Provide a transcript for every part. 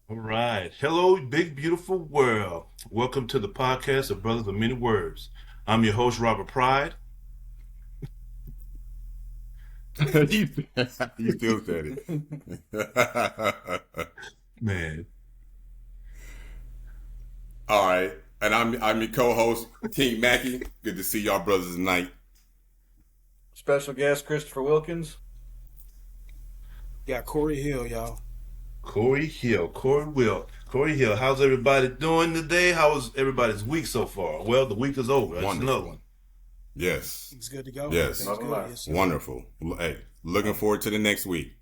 All right. Hello, big, beautiful world. Welcome to the podcast of Brothers of Many Words. I'm your host, Robert Pride. you, you still said it. Man, All right. And I'm your co-host, King Mackie. Good to see y'all brothers tonight. Special guest Christopher Wilkins. Got Corey Hill, y'all. Corey Hill, how's everybody doing today? How was everybody's week so far? Well, the week is over. I just know. Wonderful. Yes. It's good to go. Yes. Everything's good. Yes, sir. Wonderful. Hey, looking forward to the next week.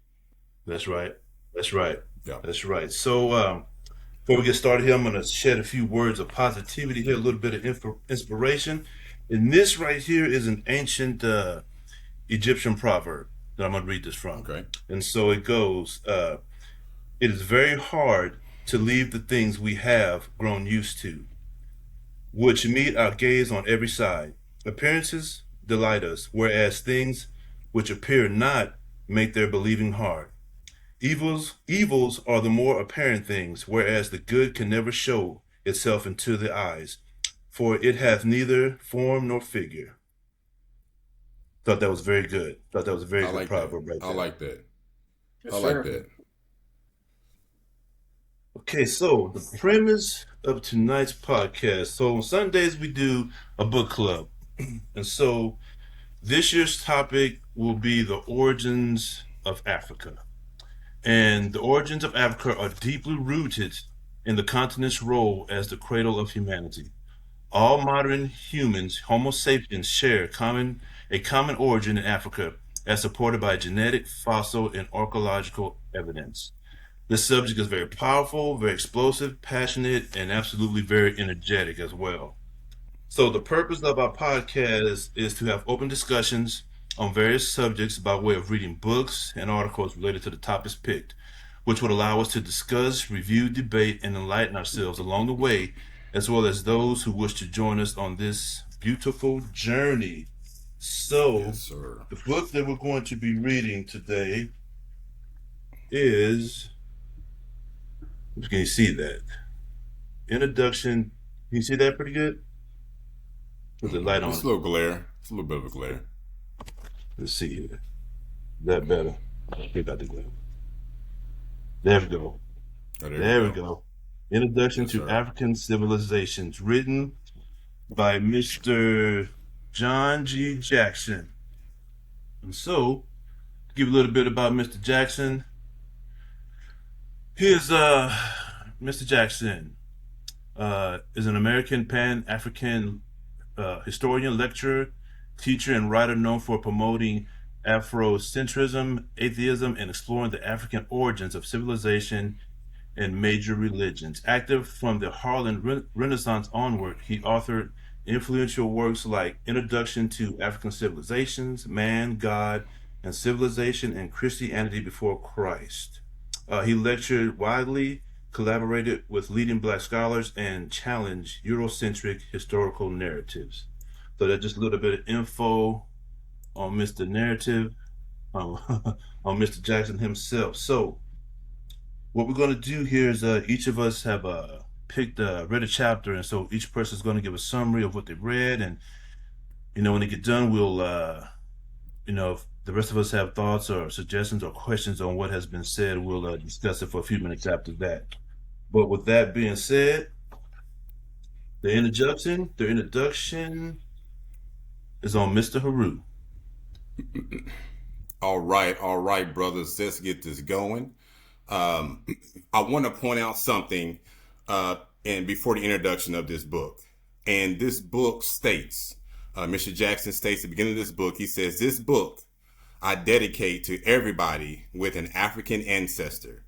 That's right. That's right. Yeah. That's right. So, before we get started here, I'm going to shed a few words of positivity here, a little bit of inspiration. And this right here is an ancient Egyptian proverb that I'm going to read this from. Okay. And so it goes, it is very hard to leave the things we have grown used to, which meet our gaze on every side. Appearances delight us, whereas things which appear not make their believing hard. Evils are the more apparent things, whereas the good can never show itself into the eyes, for it hath neither form nor figure. Thought that was very good. Thought that was a very I good like proverb that. right there. I like that. Yes, I sir. like that. Okay, so the premise of tonight's podcast. So on Sundays we do a book club. And so this year's topic will be the origins of Africa. And the origins of Africa are deeply rooted in the continent's role as the cradle of humanity. All modern humans, Homo sapiens, share a common origin in Africa as supported by genetic, fossil, and archaeological evidence. This subject is very powerful, very explosive, passionate, and absolutely very energetic as well. So, the purpose of our podcast is to have open discussions on various subjects by way of reading books and articles related to the topics picked, which would allow us to discuss, review, debate, and enlighten ourselves along the way, as well as those who wish to join us on this beautiful journey. So, Yes, sir. the book that we're going to be reading today is. Can you see that? Introduction. Can you see that pretty good? With the light on It's it. a little glare. It's a little bit of a glare. Let's see here. That better. Take out the glare. There we go. Oh, There we go. Introduction Yes, to sir. African Civilizations, written by Mr. John G. Jackson. And so, to give a little bit about Mr. Jackson. Here's Mr. Jackson is an American Pan-African historian, lecturer, teacher, and writer known for promoting Afrocentrism, atheism, and exploring the African origins of civilization and major religions. Active from the Harlem Renaissance onward, he authored influential works like Introduction to African Civilizations, Man, God, and Civilization and Christianity Before Christ. He lectured widely, collaborated with leading black scholars, and challenged Eurocentric historical narratives. So that's just a little bit of info on Mr. Narrative, um, on Mr. Jackson himself. So what we're going to do here is each of us have read a chapter, and so each person is going to give a summary of what they read, and when they get done, we'll if the rest of us have thoughts or suggestions or questions on what has been said, we'll discuss it for a few minutes after that. But with that being said, the introduction is on Mr. Haru. All right, brothers. Let's get this going. I want to point out something, and before the introduction of this book, and this book states, Mr. Jackson states at the beginning of this book, he says, "This book I dedicate to everybody with an African ancestor,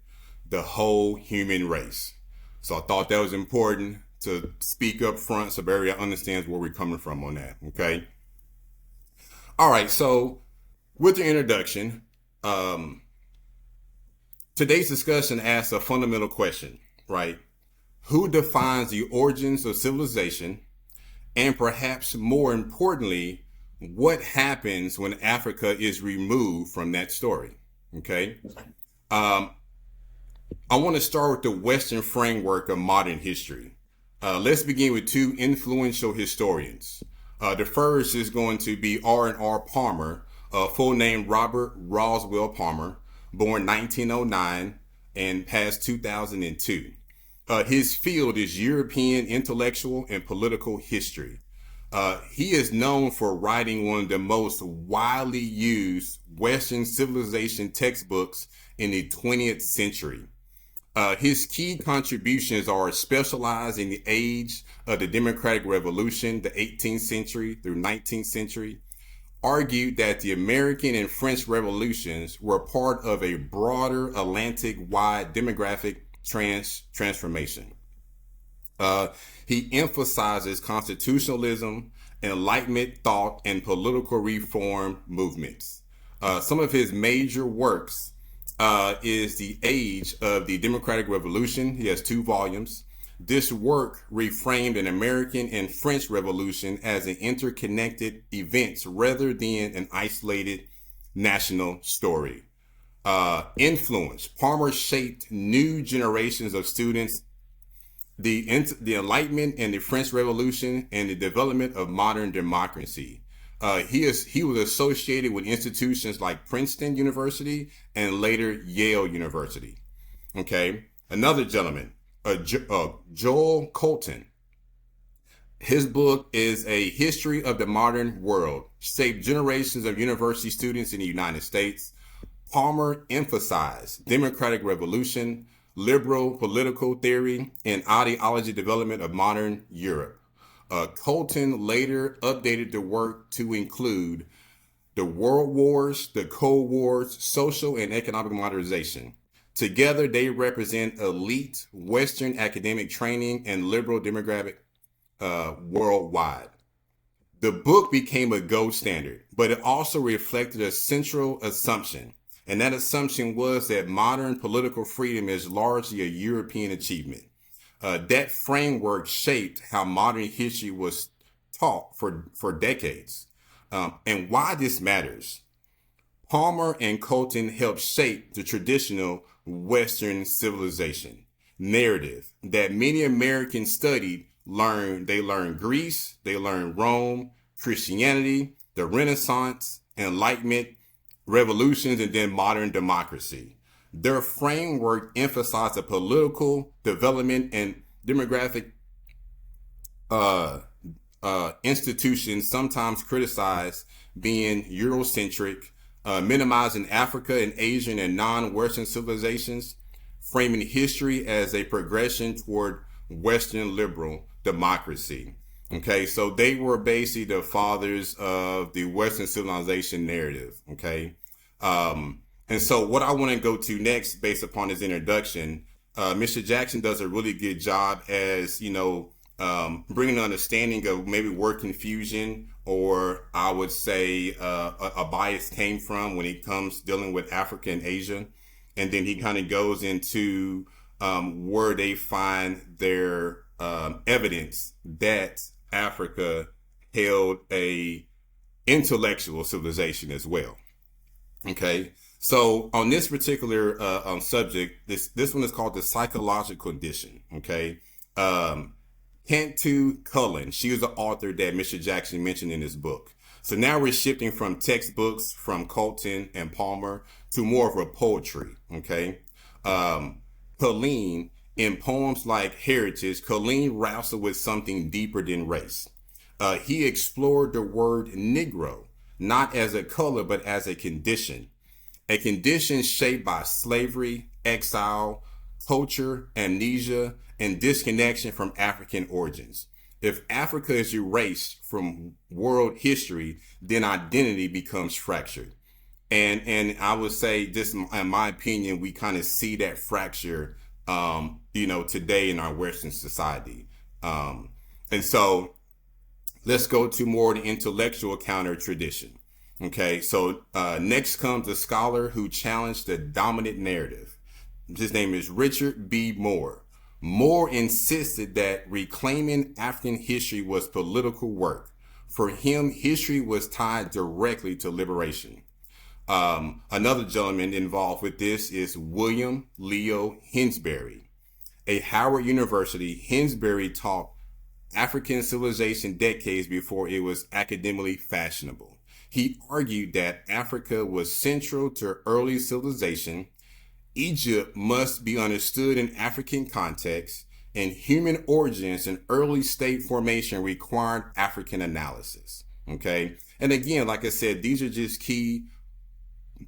the whole human race." So I thought that was important to speak up front so everybody understands where we're coming from on that. Okay. All right. So with the introduction, today's discussion asks a fundamental question, right? Who defines the origins of civilization? And perhaps more importantly, what happens when Africa is removed from that story? Okay. Um, I want to start with the Western framework of modern history. Let's begin with two influential historians. The first is going to be R. Palmer, full name Robert Roswell Palmer, born 1909 and passed 2002. His field is European intellectual and political history. He is known for writing one of the most widely used Western civilization textbooks in the 20th century. His key contributions are specialized in the age of the Democratic Revolution, the 18th century through 19th century, argued that the American and French revolutions were part of a broader Atlantic-wide demographic transformation. He emphasizes constitutionalism, Enlightenment thought, and political reform movements. Some of his major works is The Age of the Democratic Revolution. He has 2 volumes. This work reframed an American and French Revolution as an interconnected events rather than an isolated national story. Influence. Palmer shaped new generations of students, the Enlightenment and the French Revolution, and the development of modern democracy. He was associated with institutions like Princeton University and later Yale University. Okay, another gentleman, Joel Colton. His book is A History of the Modern World, shaped generations of university students in the United States. Palmer emphasized democratic revolution, liberal political theory, and ideology development of modern Europe. Colton later updated the work to include the World Wars, the Cold Wars, social and economic modernization. Together, they represent elite Western academic training and liberal demographic worldwide. The book became a gold standard, but it also reflected a central assumption. And that assumption was that modern political freedom is largely a European achievement. That framework shaped how modern history was taught for decades. And why this matters. Palmer and Colton helped shape the traditional Western civilization narrative that many Americans studied, learned. They learned Greece, they learned Rome, Christianity, the Renaissance, Enlightenment, revolutions, and then modern democracy. Their framework emphasized the political development and demographic institutions, sometimes criticized being Eurocentric, minimizing Africa and Asian and non-Western civilizations, framing history as a progression toward Western liberal democracy. Okay, so they were basically the fathers of the Western civilization narrative. Okay, and so what I want to go to next, based upon his introduction, Mr. Jackson does a really good job as, bringing an understanding of maybe where confusion, or I would say a bias came from when it comes dealing with Africa and Asia. And then he kind of goes into where they find their evidence that Africa held a intellectual civilization as well. Okay, so on this particular subject, this one is called the psychological condition. Okay, Cantu Cullen, she was the author that Mr. Jackson mentioned in his book. So now we're shifting from textbooks from Colton and Palmer to more of a poetry. Okay, Colleen, in poems like Heritage, Colleen wrestled with something deeper than race. He explored the word Negro, not as a color, but as a condition shaped by slavery, exile, culture, amnesia, and disconnection from African origins. If Africa is erased from world history, then identity becomes fractured. And I would say, just in my opinion, we kind of see that fracture, today in our Western society. And so let's go to more the intellectual counter tradition. Okay, so next comes a scholar who challenged the dominant narrative. His name is Richard B. Moore. Moore insisted that reclaiming African history was political work. For him, history was tied directly to liberation. Another gentleman involved with this is William Leo Hinsbury. A Howard University, Hinsbury taught African civilization decades before it was academically fashionable. He argued that Africa was central to early civilization. Egypt must be understood in African context, and human origins and early state formation required African analysis. Okay. And again, like I said, these are just key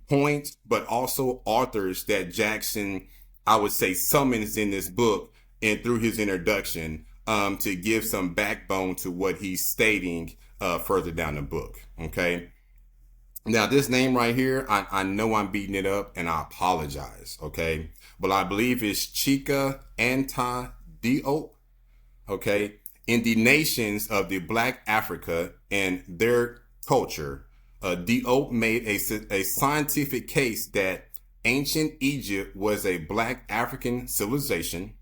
points, but also authors that Jackson, I would say, summons in this book and through his introduction to give some backbone to what he's stating further down the book. Okay. Now, this name right here, I know I'm beating it up and I apologize. Okay. But I believe it's Chika Anta Diop. Okay. In the nations of the Black Africa and their culture, Diop made a scientific case that ancient Egypt was a Black African civilization.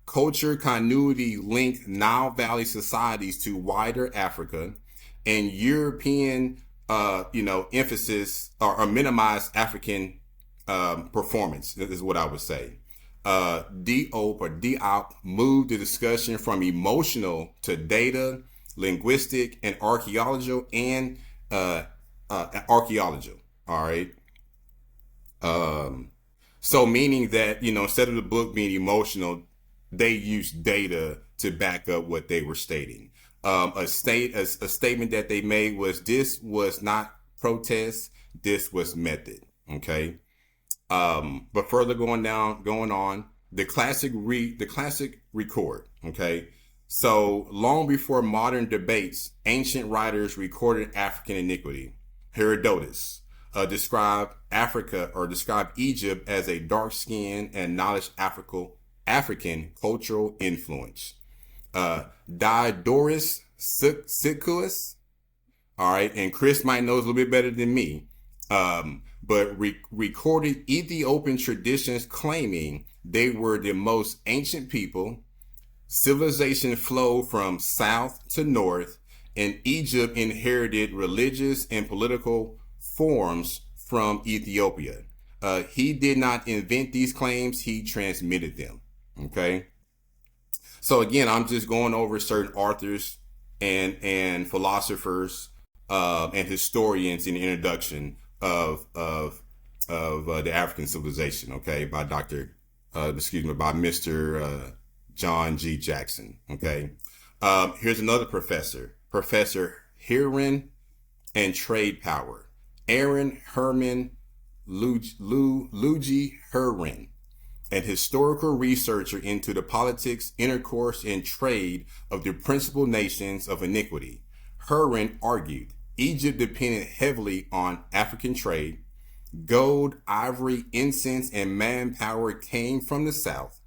Culture continuity linked Nile Valley societies to wider Africa, and European, emphasis or minimize African performance. This is what I would say. Diop moved the discussion from emotional to data, linguistic, and archaeological archaeological. All right. So meaning that, instead of the book being emotional, they used data to back up what they were stating. A statement that they made was, this was not protest, this was method. Okay. But further going on, the classic record. Okay. So long before modern debates, ancient writers recorded African iniquity. Herodotus described Egypt as a dark-skinned and knowledge African cultural influence. Diodorus Siculus, all right, and Chris might know a little bit better than me, but recorded Ethiopian traditions claiming they were the most ancient people. Civilization flowed from south to north, and Egypt inherited religious and political forms from Ethiopia. He did not invent these claims, he transmitted them. Okay. So again, I'm just going over certain authors and philosophers and historians in the introduction of the African civilization. Okay, by by Mr. John G. Jackson. Okay. Here's another professor, Professor Heron and Trade Power, Aaron Herman Luigi Heron, an historical researcher into the politics, intercourse, and trade of the principal nations of iniquity. Heron argued Egypt depended heavily on African trade. Gold, ivory, incense, and manpower came from the south.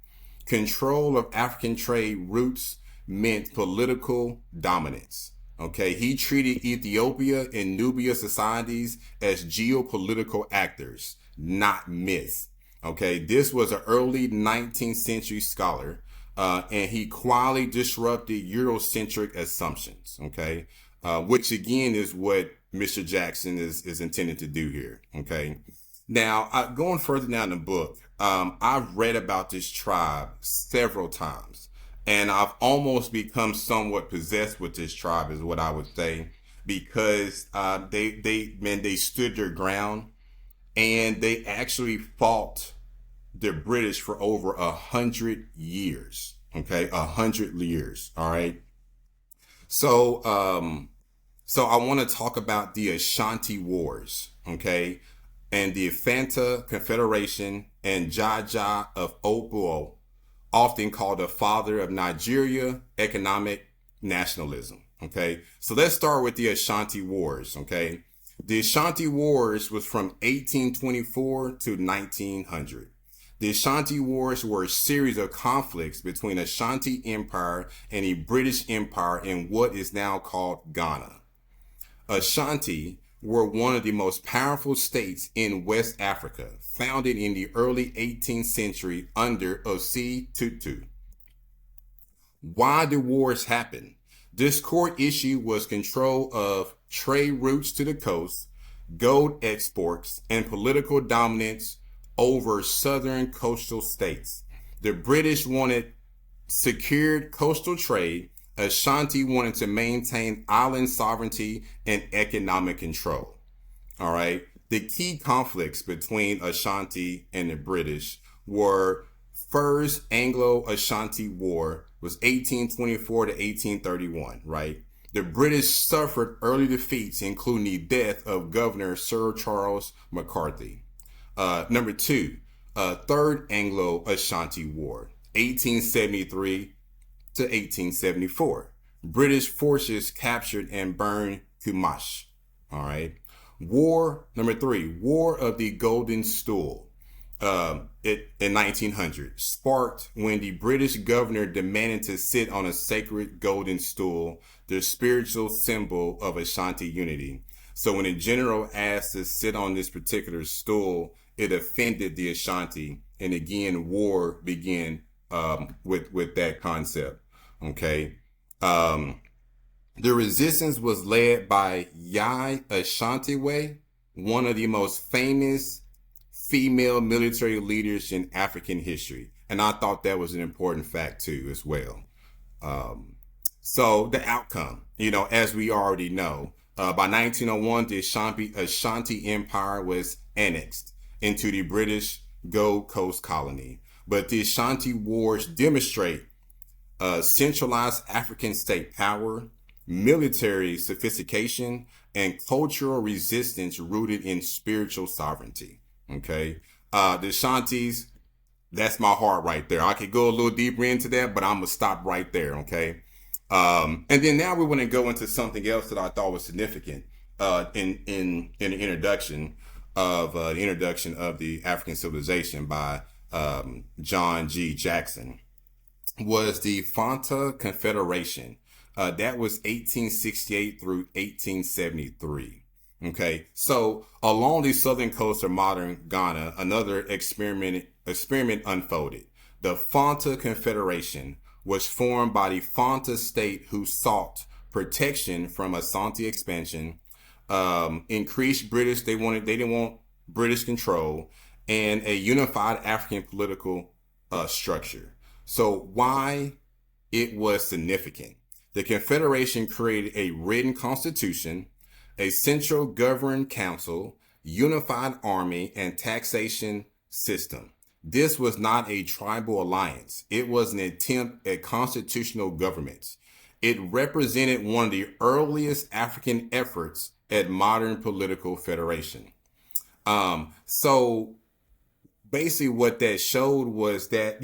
Control of African trade routes meant political dominance. Okay, he treated Ethiopia and Nubia societies as geopolitical actors, not myths. Okay, this was an early 19th century scholar, and he quietly disrupted Eurocentric assumptions. Okay, which again is what Mr. Jackson is intended to do here. Okay, now going further down the book, I've read about this tribe several times, and I've almost become somewhat possessed with this tribe, is what I would say, because they stood their ground, and they actually fought the British for over 100 years. Okay, 100 years. All right. So I want to talk about the Ashanti Wars. Okay, and the Fanta Confederation and Jaja of Obuo, often called the father of Nigeria economic nationalism. Okay, so let's start with the Ashanti Wars. Okay, the Ashanti Wars was from 1824 to 1900. The Ashanti Wars were a series of conflicts between Ashanti Empire and the British Empire in what is now called Ghana. Ashanti were one of the most powerful states in West Africa, founded in the early 18th century under Osei Tutu. Why the wars happened? This core issue was control of trade routes to the coast, gold exports, and political dominance over southern coastal states. The British wanted secured coastal trade. Ashanti wanted to maintain island sovereignty and economic control. All right. The key conflicts between Ashanti and the British were First Anglo-Ashanti War was 1824 to 1831, right? The British suffered early defeats, including the death of Governor Sir Charles McCarthy. Number two, Third Anglo-Ashanti War, 1873 to 1874. British forces captured and burned Kumash. All right. War number three, War of the Golden Stool, in 1900, sparked when the British governor demanded to sit on a sacred golden stool, the spiritual symbol of Ashanti unity. So when a general asked to sit on this particular stool, it offended the Ashanti, and again, war began with that concept. Okay. The resistance was led by Yai Ashantiwe, one of the most famous female military leaders in African history. And I thought that was an important fact too, as well. So the outcome, as we already know, by 1901, the Ashanti Empire was annexed into the British Gold Coast colony. But the Ashanti Wars demonstrate centralized African state power, military sophistication, and cultural resistance rooted in spiritual sovereignty. Okay. The Ashantis, that's my heart right there. I could go a little deeper into that, but I'm going to stop right there. Okay. And then now we want to go into something else that I thought was significant in the introduction of the African civilization by John G. Jackson, was the Fanta Confederation. That was 1868 through 1873. Okay, so along the southern coast of modern Ghana, another experiment unfolded. The Fanta Confederation was formed by the Fanta state, who sought protection from Asante expansion, increased British. They didn't want British control, and a unified African political structure. So why it was significant? The Confederation created a written constitution, a central governing council, unified army, and taxation system. This was not a tribal alliance. It was an attempt at constitutional government. It represented one of the earliest African efforts at modern political federation. So basically what that showed was that,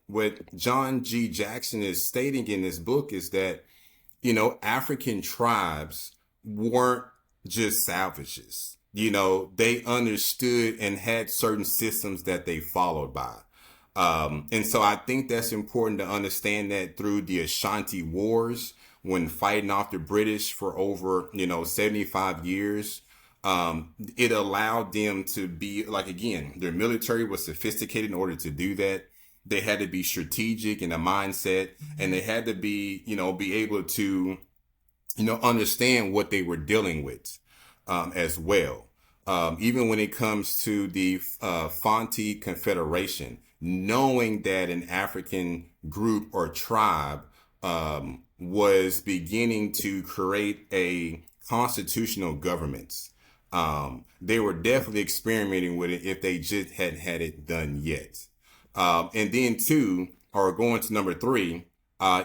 what John G. Jackson is stating in this book is that, African tribes weren't just savages. They understood and had certain systems that they followed by. And so I think that's important to understand that through the Ashanti Wars, when fighting off the British for over, 75 years, it allowed them to be, like, again, their military was sophisticated in order to do that. They had to be strategic in a mindset, and they had to be able to, understand what they were dealing with, as well. Even when it comes to the Fanti Confederation, knowing that an African group or tribe was beginning to create a constitutional government. They were definitely experimenting with it if they just hadn't had it done yet. And then going to number three,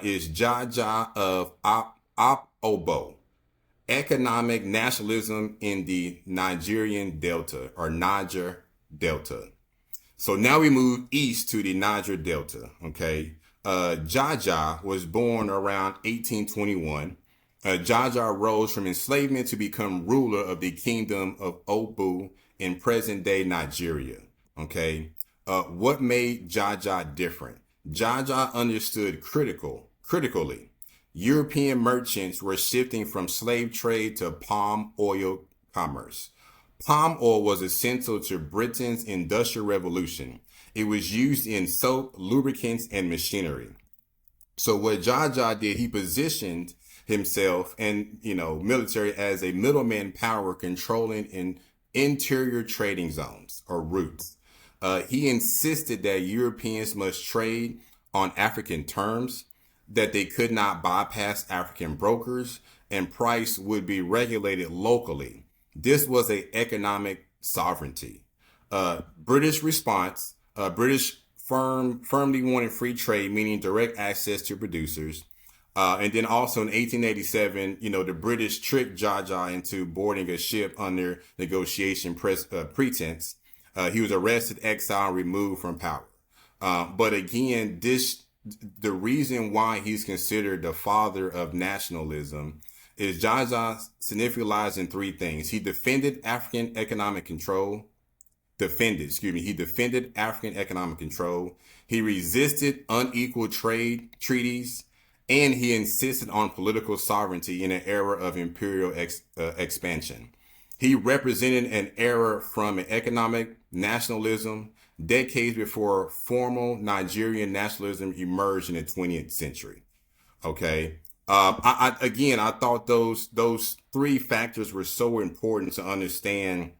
is Jaja of Obo, economic nationalism in the Nigerian Delta, or Niger Delta. So now we move east to the Niger Delta. Okay. Jaja was born around 1821. Jaja rose from enslavement to become ruler of the kingdom of Obu in present-day Nigeria. Okay. What made Jaja different? Jaja understood critically. European merchants were shifting from slave trade to palm oil commerce. Palm oil was essential to Britain's Industrial Revolution. It was used in soap, lubricants, and machinery. So what Jaja did, he positioned himself and, military as a middleman power controlling in interior trading zones or routes. He insisted that Europeans must trade on African terms, that they could not bypass African brokers, and price would be regulated locally. This was a economic sovereignty. British response, British firmly wanted free trade, meaning direct access to producers. And then also in 1887, the British tricked Jaja into boarding a ship under negotiation pretense. He was arrested, exiled, removed from power. But again, the reason why he's considered the father of nationalism is Jaja signified in three things. He defended African economic control. He defended African economic control. He resisted unequal trade treaties, and he insisted on political sovereignty in an era of imperial expansion. He represented an era from an economic nationalism decades before formal Nigerian nationalism emerged in the 20th century. Okay. I thought those three factors were so important to understand,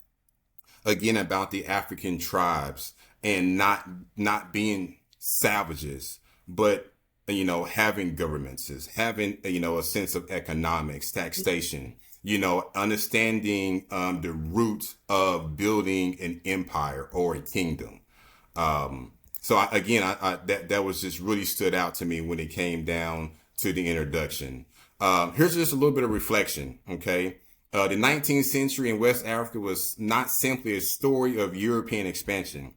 again, about the African tribes and not being savages, but having governments, having a sense of economics, taxation, understanding the roots of building an empire or a kingdom. That was just really stood out to me when it came down to the introduction. Here's just a little bit of reflection. Okay. The 19th century in West Africa was not simply a story of European expansion.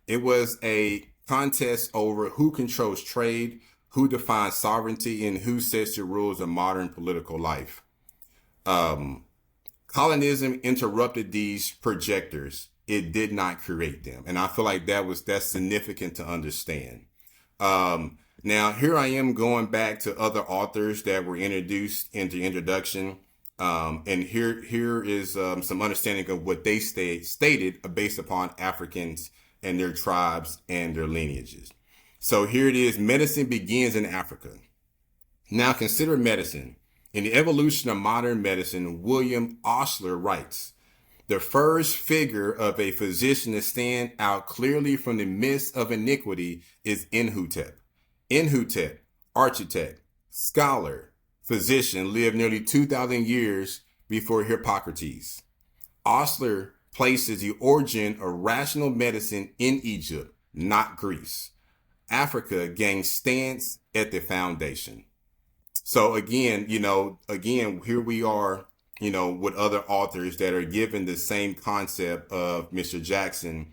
It was a contest over who controls trade, who defines sovereignty, and who sets the rules of modern political life. Colonism interrupted these projectors. It did not create them. And I feel like that's significant to understand. Now, here I am going back to other authors that were introduced in the introduction. And here is some understanding of what they stated based upon Africans and their tribes and their lineages. So here it is. Medicine begins in Africa. Now consider medicine. In the evolution of modern medicine, William Osler writes, the first figure of a physician to stand out clearly from the midst of iniquity is Enhotep. Enhotep, architect, scholar, physician, lived nearly 2,000 years before Hippocrates. Osler places the origin of rational medicine in Egypt, not Greece. Africa gained stance at the foundation. So again, here we are, with other authors that are given the same concept of Mr. Jackson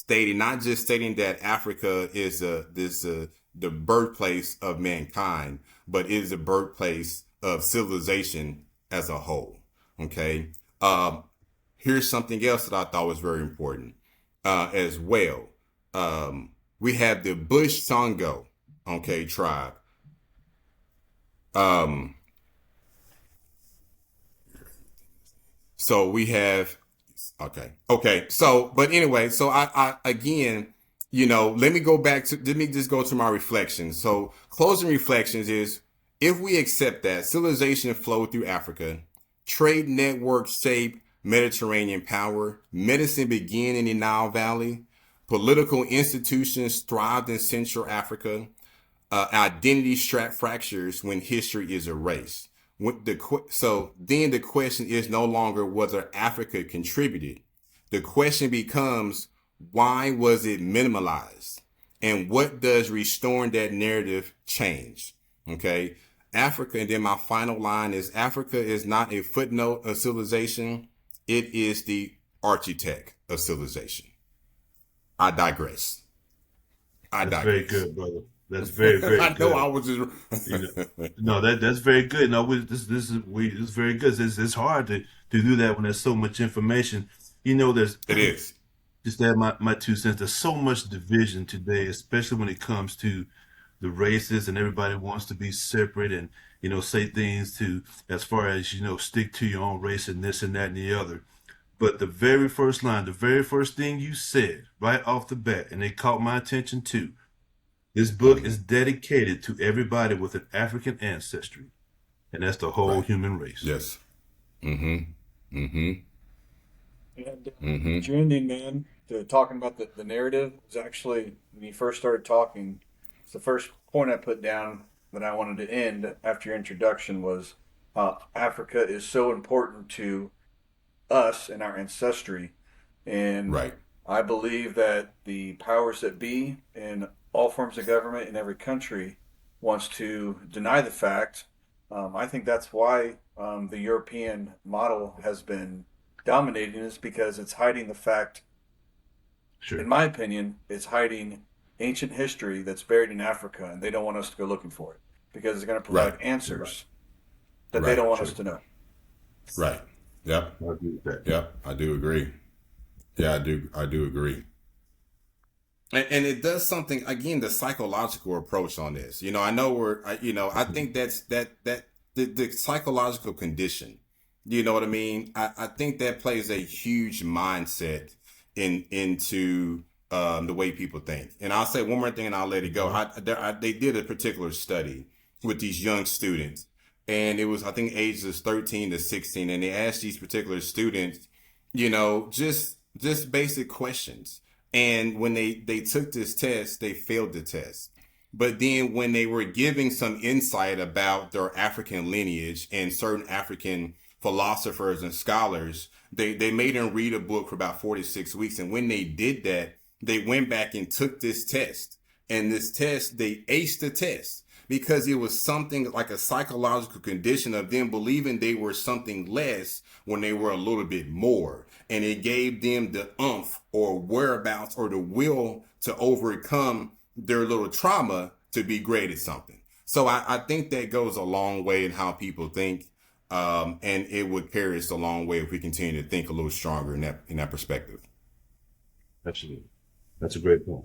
not just stating that Africa is the birthplace of mankind, but is the birthplace of civilization as a whole. Okay. Here's something else that I thought was very important, as well. We have the Bush Songo, tribe. So we have, but anyway, so I again, let me just go to my reflections. So closing reflections is, if we accept that civilization flowed through Africa, trade networks shaped Mediterranean power, medicine began in the Nile Valley, political institutions thrived in Central Africa, identity fractures when history is erased. So then the question is no longer whether Africa contributed. The question becomes, why was it minimalized? And what does restoring that narrative change? Okay. Africa, and then my final line is, Africa is not a footnote of civilization. It is the architect of civilization. I digress. That's very good, brother. That's very, very I know good. I was just. No, that's very good. No, this is very good. It's hard to do that when there's so much information. There's It is. just to add my 2 cents. There's so much division today, especially when it comes to the races, and everybody wants to be separate and say things to, as far as stick to your own race and this and that and the other. But the very first line, the very first thing you said right off the bat, and it caught my attention too. This book is dedicated to everybody with an African ancestry. and that's the whole Right. human race. Yes. Mm-hmm. Mm-hmm. And Mm-hmm. your ending, man, to talking about the narrative is actually, when you first started talking, it's the first point I put down that I wanted to end after your introduction was Africa is so important to us and our ancestry. And Right. I believe that the powers that be in all forms of government in every country wants to deny the fact. I think that's why the European model has been dominating is because it's hiding the fact, in Sure. my opinion, it's hiding ancient history that's buried in Africa, and they don't want us to go looking for it because it's going to Right. provide Right. answers that they Right. don't want us Sure. to know. Right. Yep. I agree with that. Yep. I do agree. Yeah, I do. I do agree. And it does something again, the psychological approach on this. I know I think that the psychological condition, you know what I mean? I think that plays a huge mindset into the way people think. And I'll say one more thing and I'll let it go. They did a particular study with these young students, and it was, I think, ages 13 to 16. And they asked these particular students, just basic questions. And when they took this test, they failed the test. But then when they were giving some insight about their African lineage and certain African philosophers and scholars, they made them read a book for about 46 weeks. And when they did that, they went back and took this test. And this test, they aced the test because it was something like a psychological condition of them believing they were something less when they were a little bit more. And it gave them the umph or whereabouts or the will to overcome their little trauma to be great at something. So I think that goes a long way in how people think. And it would carry us a long way if we continue to think a little stronger in that perspective. Absolutely. That's a great point.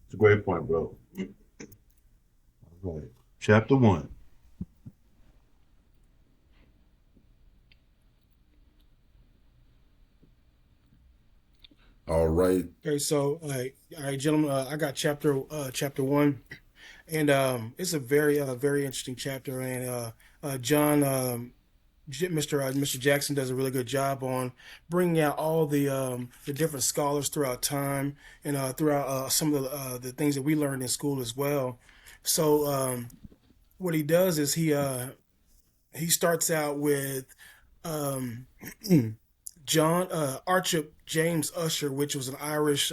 It's a great point, bro. All right. Chapter 1. All right. Okay, so all right, gentlemen, I got chapter one, and it's a very interesting chapter, and John Mr. Jackson does a really good job on bringing out all the different scholars throughout time and throughout some of the things that we learned in school as well. So what he does is he starts out with um, John Archip James Usher, which was an Irish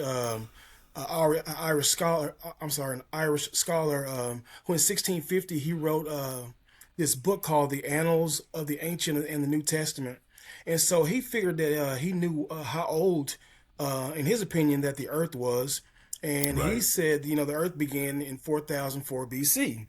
scholar. I'm sorry, an Irish scholar who in 1650 he wrote this book called The Annals of the Ancient and the New Testament. And so he figured that he knew how old, in his opinion, that the Earth was. And he Right. said, the Earth began in 4004 BC.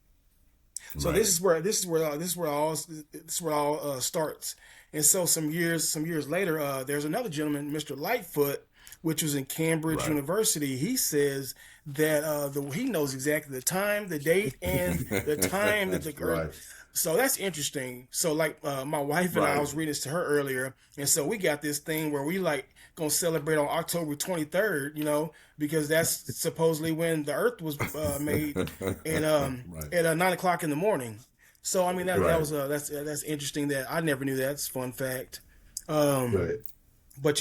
So Right. this is where it all starts. And so some years later, there's another gentleman, Mr. Lightfoot, which was in Cambridge Right. University. He says that he knows exactly the time, the date, and the time that the Right. Earth. So that's interesting. So like my wife and I Right. was reading this to her earlier, and so we got this thing where we like gonna celebrate on October 23rd, because that's supposedly when the Earth was made, and Right. at 9 o'clock in the morning. So I mean that Right. was that's interesting. That I never knew that. It's a fun fact. Um, Right. but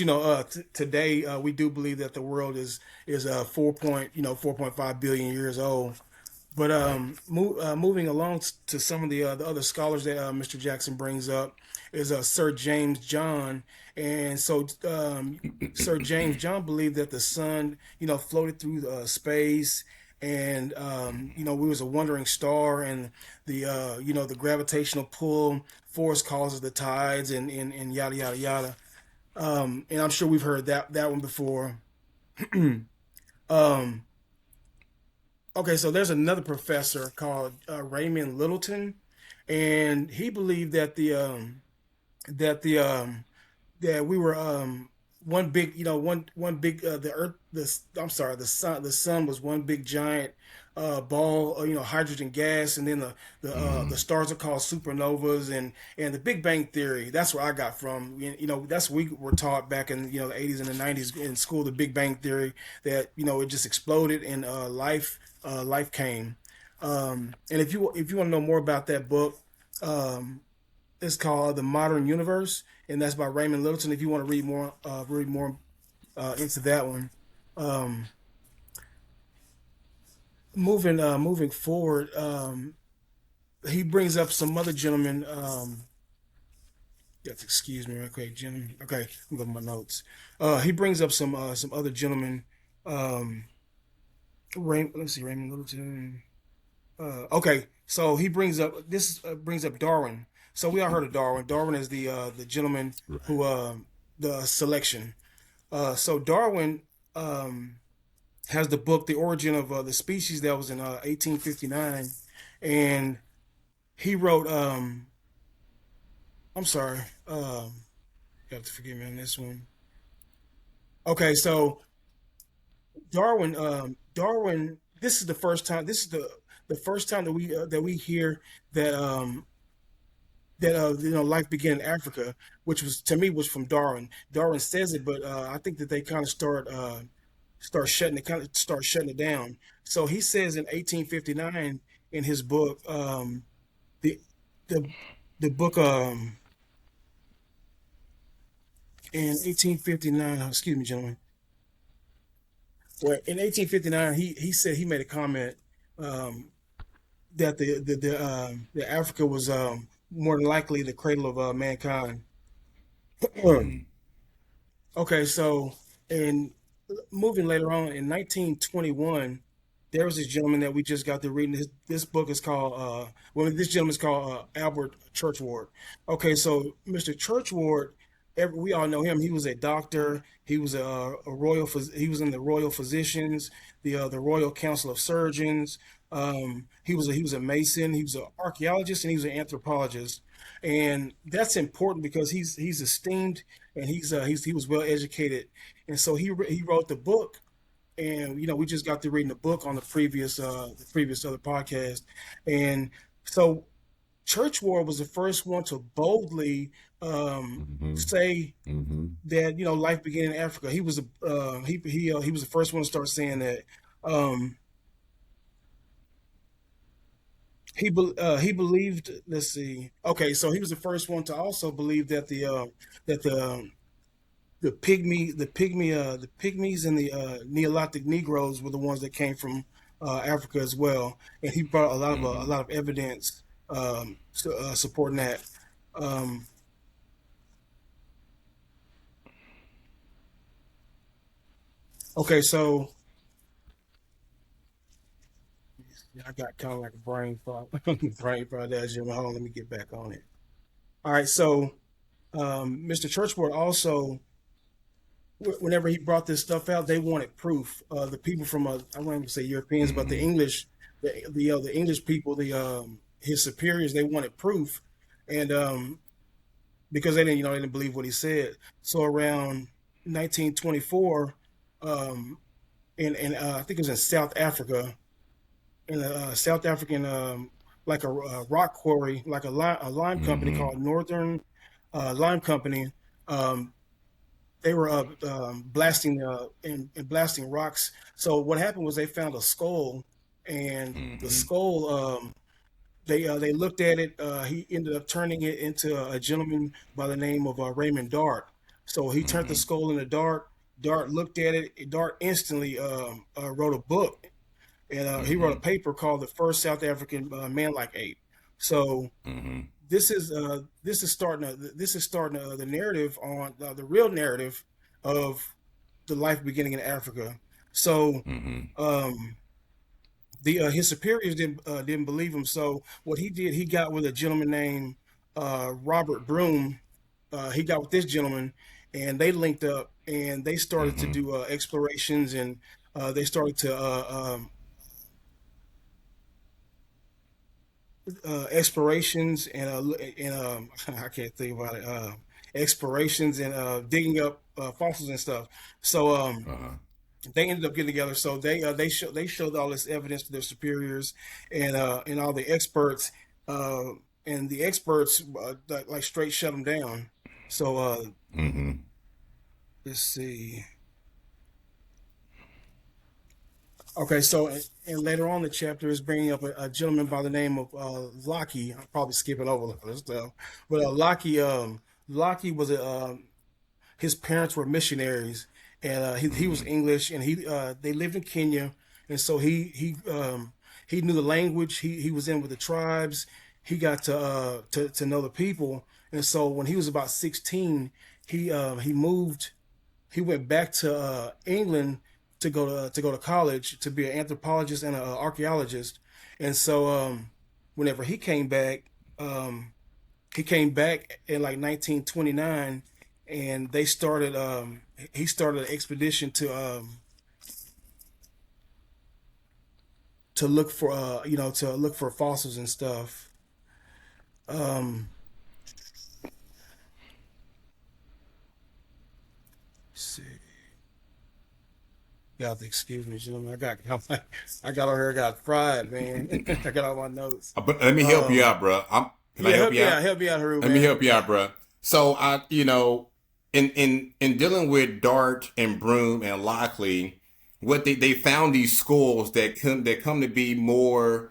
today we do believe that the world is 4.5 billion years old. But Right. moving along to some of the other scholars that Mr. Jackson brings up is Sir James John, and so Sir James John believed that the sun, floated through space, and we was a wandering star, and the gravitational pull force causes the tides, and yada yada yada. And I'm sure we've heard that one before. Um, Okay, so there's another professor called Raymond Littleton, and he believed that the that we were one big, one big the Earth. I'm sorry, the sun was one big giant ball, hydrogen gas, and then the Mm. stars are called supernovas, and the Big Bang Theory. That's where I got from. That's what we were taught back in the 80s and the 90s in school. The Big Bang Theory, that it just exploded and life came. And if you want to know more about that book, It's called The Modern Universe, and that's by Raymond Littleton. If you want to read more into that one. Um, moving forward, he brings up some other gentlemen. You have to excuse me, okay, gentlemen. Okay, I'm looking at my notes. He brings up some other gentlemen. Um, let's see, Raymond Littleton. Okay, so he brings up brings up Darwin. So we all heard of Darwin. Darwin is the gentleman Right. who the selection. So Darwin um, has the book The Origin of the Species that was in 1859, and he wrote. I'm sorry. You have to forgive me on this one. Okay, so Darwin. This is the first time. This is the first time that we hear that life began in Africa, which was to me was from Darwin. Darwin says it, but I think that they kind of start shutting it down. So he says in 1859 in his book, the the the book in 1859. Excuse me, gentlemen. Well, in 1859, he said he made a comment um, that the Africa was more than likely the cradle of mankind. Mm-hmm. Okay, so in moving later on in 1921, there was this gentleman that we just got to reading. This book is called, this gentleman is called Albert Churchward. Okay, so Mr. Churchward, we all know him. He was a doctor. He was he was in the Royal Physicians, the Royal Council of Surgeons. He was a Mason. He was an archaeologist, and he was an anthropologist. And that's important because he's esteemed and he was well educated, and so he wrote the book. And we just got to reading the book on the previous other podcast, and so Churchward was the first one to boldly Mm-hmm. say Mm-hmm. that life began in Africa. He was the first one to start saying that. Um, he believed. Let's see. Okay, so he was the first one to also believe that that the pygmies and the Neolithic Negroes were the ones that came from Africa as well, and he brought a Mm-hmm. lot of evidence supporting that. Um, okay, so yeah, I got kind of like a brain fog, brain fog there, Jim. Hold on, let me get back on it. All right, so Mr. Churchward also, whenever he brought this stuff out, they wanted proof. The people from I won't even say Europeans, but the Mm-hmm. English, the English people, the his superiors, they wanted proof, and because they didn't believe what he said. So around 1924, um, in I think it was in South Africa, in a South African like a rock quarry, like a lime company Mm-hmm. called Northern Lime Company. Um, they were blasting and blasting rocks. So what happened was they found a skull, and the Mm-hmm. skull they looked at it. He ended up turning it into a gentleman by the name of Raymond Dart. So he turned the Mm-hmm. skull into Dart. Dart looked at it. Dart instantly wrote a book, and he wrote a Mm-hmm. paper called "The First South African Man Like Ape." So Mm-hmm. this is starting the narrative on the real narrative of the life beginning in Africa. So Mm-hmm. um, the his superiors didn't believe him. So what he did, he got with a gentleman named Robert Broom. He got with this gentleman, and they linked up, and they started to Mm-hmm. do explorations, and they started to explorations and I can't think about it. Explorations and digging up fossils and stuff. So Uh-huh. they ended up getting together. So they showed all this evidence to their superiors and all the experts, uh, and the experts like straight shut them down. So Mm-hmm. let's see. Okay, so and later on the chapter is bringing up a gentleman by the name of Lockie. I'm probably skipping over a lot of stuff, but Lockie was his parents were missionaries, and he was Hmm. English, and they lived in Kenya, and so he knew the language. He was in with the tribes. He got to know the people, and so when he was about 16, he moved. He went back to England to go to college to be an anthropologist and an archaeologist, and so whenever he came back in like 1929, and they started. He started an expedition to look for to look for fossils and stuff. Um, let's see. You have to excuse me, gentlemen. I got over here, got fried, man. I got all my notes. But let me help you Um, out, bro. Can I yeah, help you out? help me out, Haru, Let me man. help you out, bro. So in dealing with Dart and Broom and Lockley, what they found these skulls that come to be more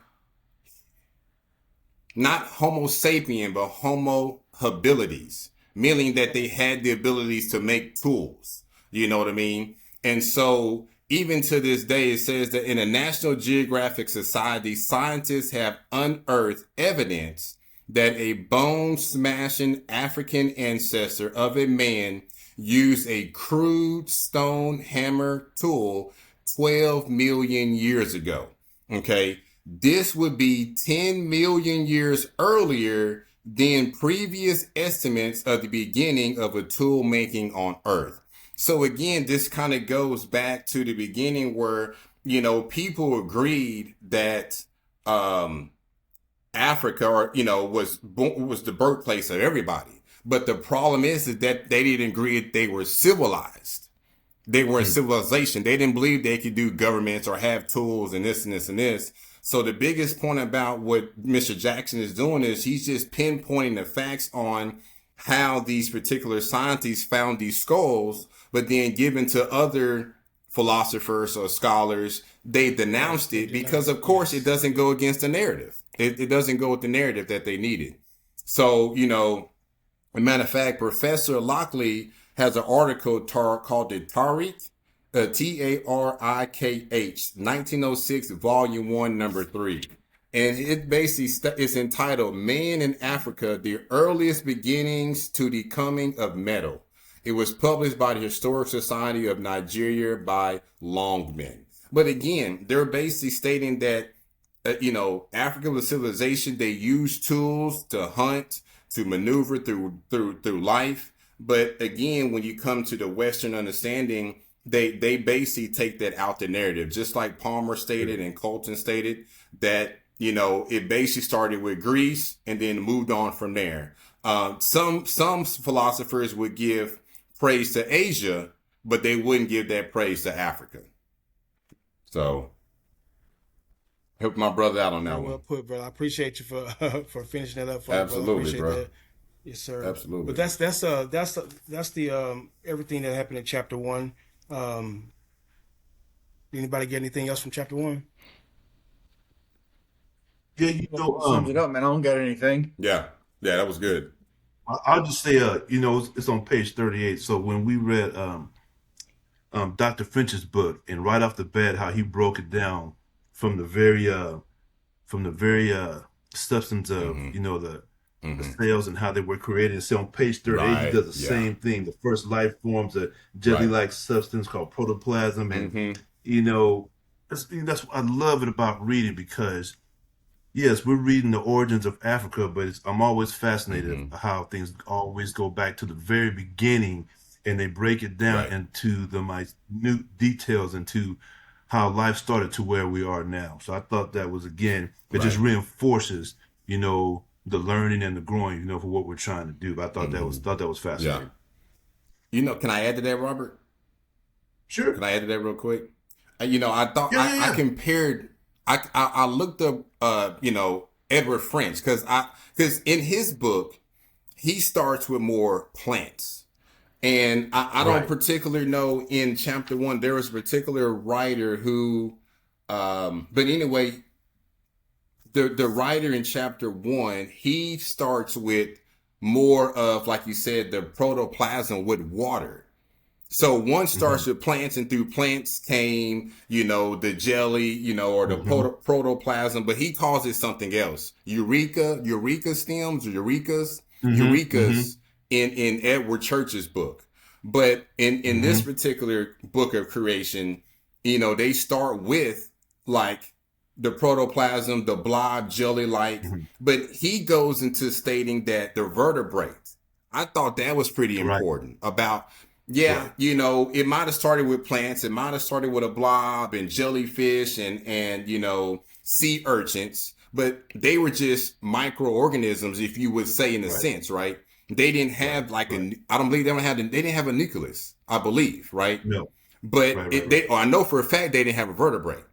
not Homo sapien, but Homo habilities, meaning that they had the abilities to make tools. You know what I mean? And so, even to this day, it says that in a National Geographic Society, scientists have unearthed evidence that a bone smashing African ancestor of a man used a crude stone hammer tool 12 million years ago. Okay. This would be 10 million years earlier than previous estimates of the beginning of a tool making on Earth. So again, this kind of goes back to the beginning where, people agreed that Africa was the birthplace of everybody. But the problem is that they didn't agree that they were civilized. They were in Hmm. civilization. They didn't believe they could do governments or have tools and this and this and this. So the biggest point about what Mr. Jackson is doing is he's just pinpointing the facts on how these particular scientists found these skulls, but then given to other philosophers or scholars, they Yes, denounced they it deny because, it. of course, it Yes. doesn't go against the narrative. It doesn't go with the narrative that they needed. So, as a matter of fact, Professor Lockley has an article called the Tariq, Tarikh, 1906, Volume 1, Number 3. And it basically is entitled Man in Africa, The Earliest Beginnings to the Coming of Metal. It was published by the Historic Society of Nigeria by Longman. But again, they're basically stating that Africa was a civilization. They used tools to hunt, to maneuver through life. But again, when you come to the Western understanding, they basically take that out the narrative, just like Palmer stated and Colton stated that it basically started with Greece and then moved on from there. Some philosophers would give praise to Asia, but they wouldn't give that praise to Africa. So help my brother out on Very that well one. put, brother. I appreciate you for for finishing that up for me, brother. I Absolutely, appreciate bro. that. Yes, sir. But Absolutely. that's the everything that happened in chapter one. Um, anybody get anything else from chapter one? Yeah, Sums it up, man. I don't got anything. Yeah. Yeah, that was good. I'll just say, it's on page 38. So when we read Dr. Finch's book, and right off the bat, how he broke it down from the very substance of Mm-hmm. the Mm-hmm. cells and how they were created. So on page 38, he Right. does the Yeah. same thing. The first life forms a Right. jelly-like substance called protoplasm, and Mm-hmm. you know that's I love it about reading because yes, we're reading the origins of Africa, but I'm always fascinated Mm-hmm. of how things always go back to the very beginning, and they break it down Right. into the minute details into how life started to where we are now. So I thought that was again, it just Right. reinforces, the learning and the growing, for what we're trying to do. But I Mm-hmm. thought that was Yeah. fascinating. Can I add to that, Robert? Sure. Can I add to that real quick? I thought Yeah, yeah, I yeah. compared. I looked up, Edward French because in his book he starts with more plants. And I don't Right. particularly know in chapter one, there was a particular writer who But anyway, the writer in chapter 1, he starts with more of, like you said, the protoplasm with water. So one starts with plants, and through plants came, the jelly, or the protoplasm, but he calls it something else. Eureka stems, or eurekas in Edward Church's book. But in this particular book of creation, they start with like the protoplasm, the blob, jelly-like, but he goes into stating that the vertebrates, I thought that was pretty important about, it might have started with plants, it might have started with a blob and jellyfish and sea urchins, but they were just microorganisms, if you would say, in a sense, right? They didn't have I don't believe they didn't have a nucleus, I believe, right? No. But I know for a fact they didn't have a vertebrae.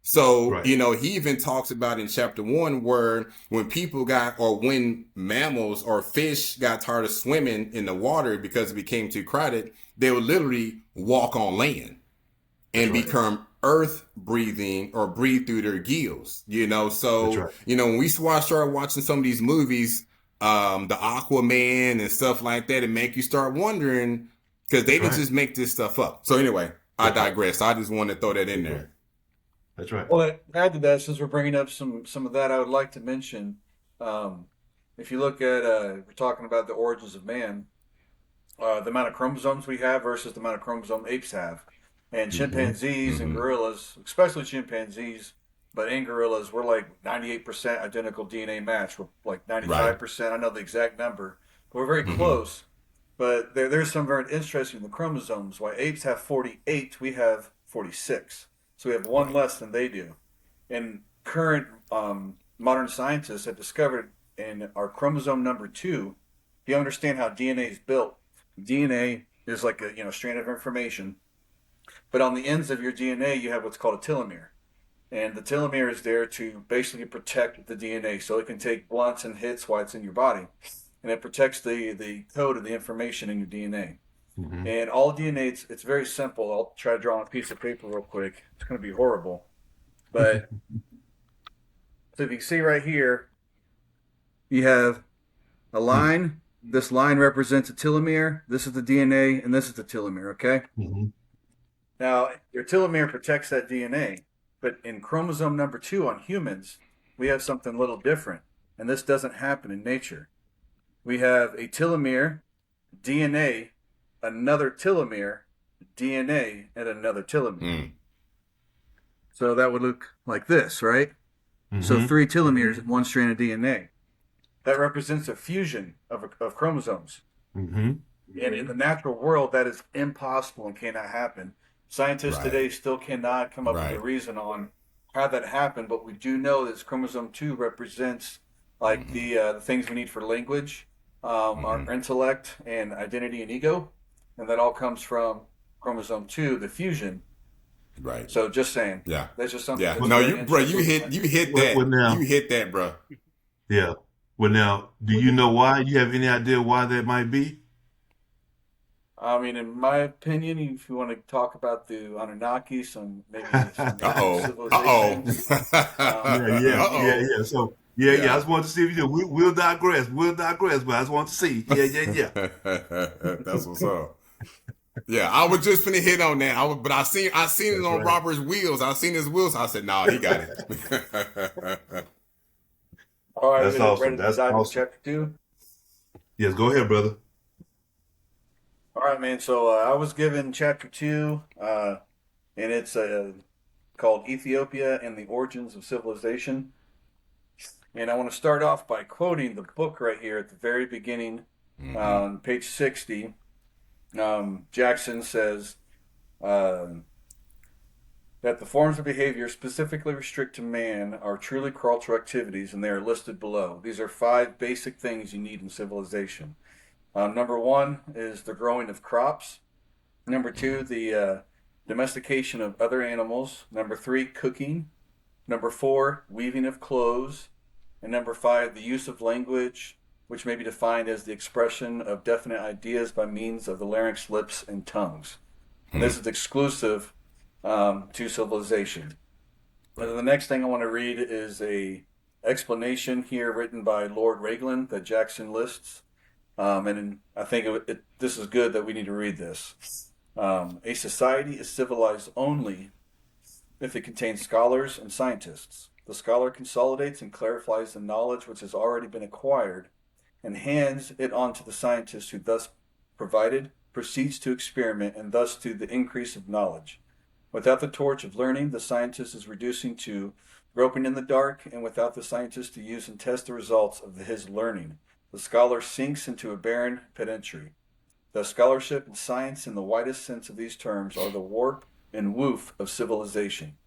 So, he even talks about in chapter 1 where when mammals or fish got tired of swimming in the water because it became too crowded, they would literally walk on land and become earth breathing or breathe through their gills, So, when we started watching some of these movies, the Aquaman and stuff like that, it make you start wondering, because they didn't just make this stuff up. So anyway, I digress. I just wanted to throw that in there. That's right. Well, to add to that, since we're bringing up some of that, I would like to mention, if you look at, we're talking about the origins of man, the amount of chromosomes we have versus the amount of chromosomes apes have. And chimpanzees and gorillas, especially chimpanzees, but in gorillas, we're like 98% identical DNA match. We're like 95%. I know the exact number. But we're very close. But there's some very interesting in the chromosomes. Why apes have 48, we have 46. So we have one less than they do. And current modern scientists have discovered in our chromosome number 2, if you understand how DNA is built, DNA is like a strand of information. But on the ends of your DNA, you have what's called a telomere. And the telomere is there to basically protect the DNA. So it can take blunts and hits while it's in your body. And it protects the code of the information in your DNA. And all DNA, it's very simple. I'll try to draw on a piece of paper real quick. It's going to be horrible. But so if you can see right here, you have a line. This line represents a telomere. This is the DNA, and this is the telomere, okay? Now, your telomere protects that DNA. But in chromosome number 2 on humans, we have something a little different. And this doesn't happen in nature. We have a telomere, DNA, another telomere, DNA, and another telomere. So that would look like this, right? So 3 telomeres in one strand of DNA. That represents a fusion of chromosomes. And in the natural world, that is impossible and cannot happen. Scientists today still cannot come up with a reason on how that happened, but we do know that chromosome 2 represents like the things we need for language, our intellect, and identity and ego. And that all comes from chromosome 2, the fusion. Right. So just saying. Yeah. That's just something. Yeah. No, you hit that. You hit that, bro. Yeah. Well, now, do you know why? You have any idea why that might be? I mean, in my opinion, if you want to talk about the Anunnaki, some civilizations. Yeah. So, I just wanted to see if we'll digress, but I just want to see. Yeah. That's what's up. Yeah, I was just finna hit on that. But I seen it on Robert's wheels. I seen his wheels. I said, "Nah, he got it." All right, that's awesome. Ready to dive into chapter 2? Yes, go ahead, brother. All right, man. So I was given chapter 2, and it's called Ethiopia and the Origins of Civilization. And I want to start off by quoting the book right here at the very beginning, on page 60. Jackson says that the forms of behavior specifically restrict to man are truly cultural activities, and they are listed below. These are 5 basic things you need in civilization. Number 1 is the growing of crops. Number 2, the domestication of other animals. Number 3, cooking. Number 4, weaving of clothes. And number 5, the use of language, which may be defined as the expression of definite ideas by means of the larynx, lips, and tongues. And this is exclusive to civilization. The next thing I want to read is a explanation here written by Lord Raglan that Jackson lists. And I think this is good that we need to read this. A society is civilized only if it contains scholars and scientists. The scholar consolidates and clarifies the knowledge which has already been acquired and hands it on to the scientist who thus provided proceeds to experiment and thus to the increase of knowledge. Without the torch of learning, the scientist is reducing to groping in the dark, and without the scientist to use and test the results of his learning, the scholar sinks into a barren pedantry. The scholarship and science, in the widest sense of these terms, are the warp and woof of civilization,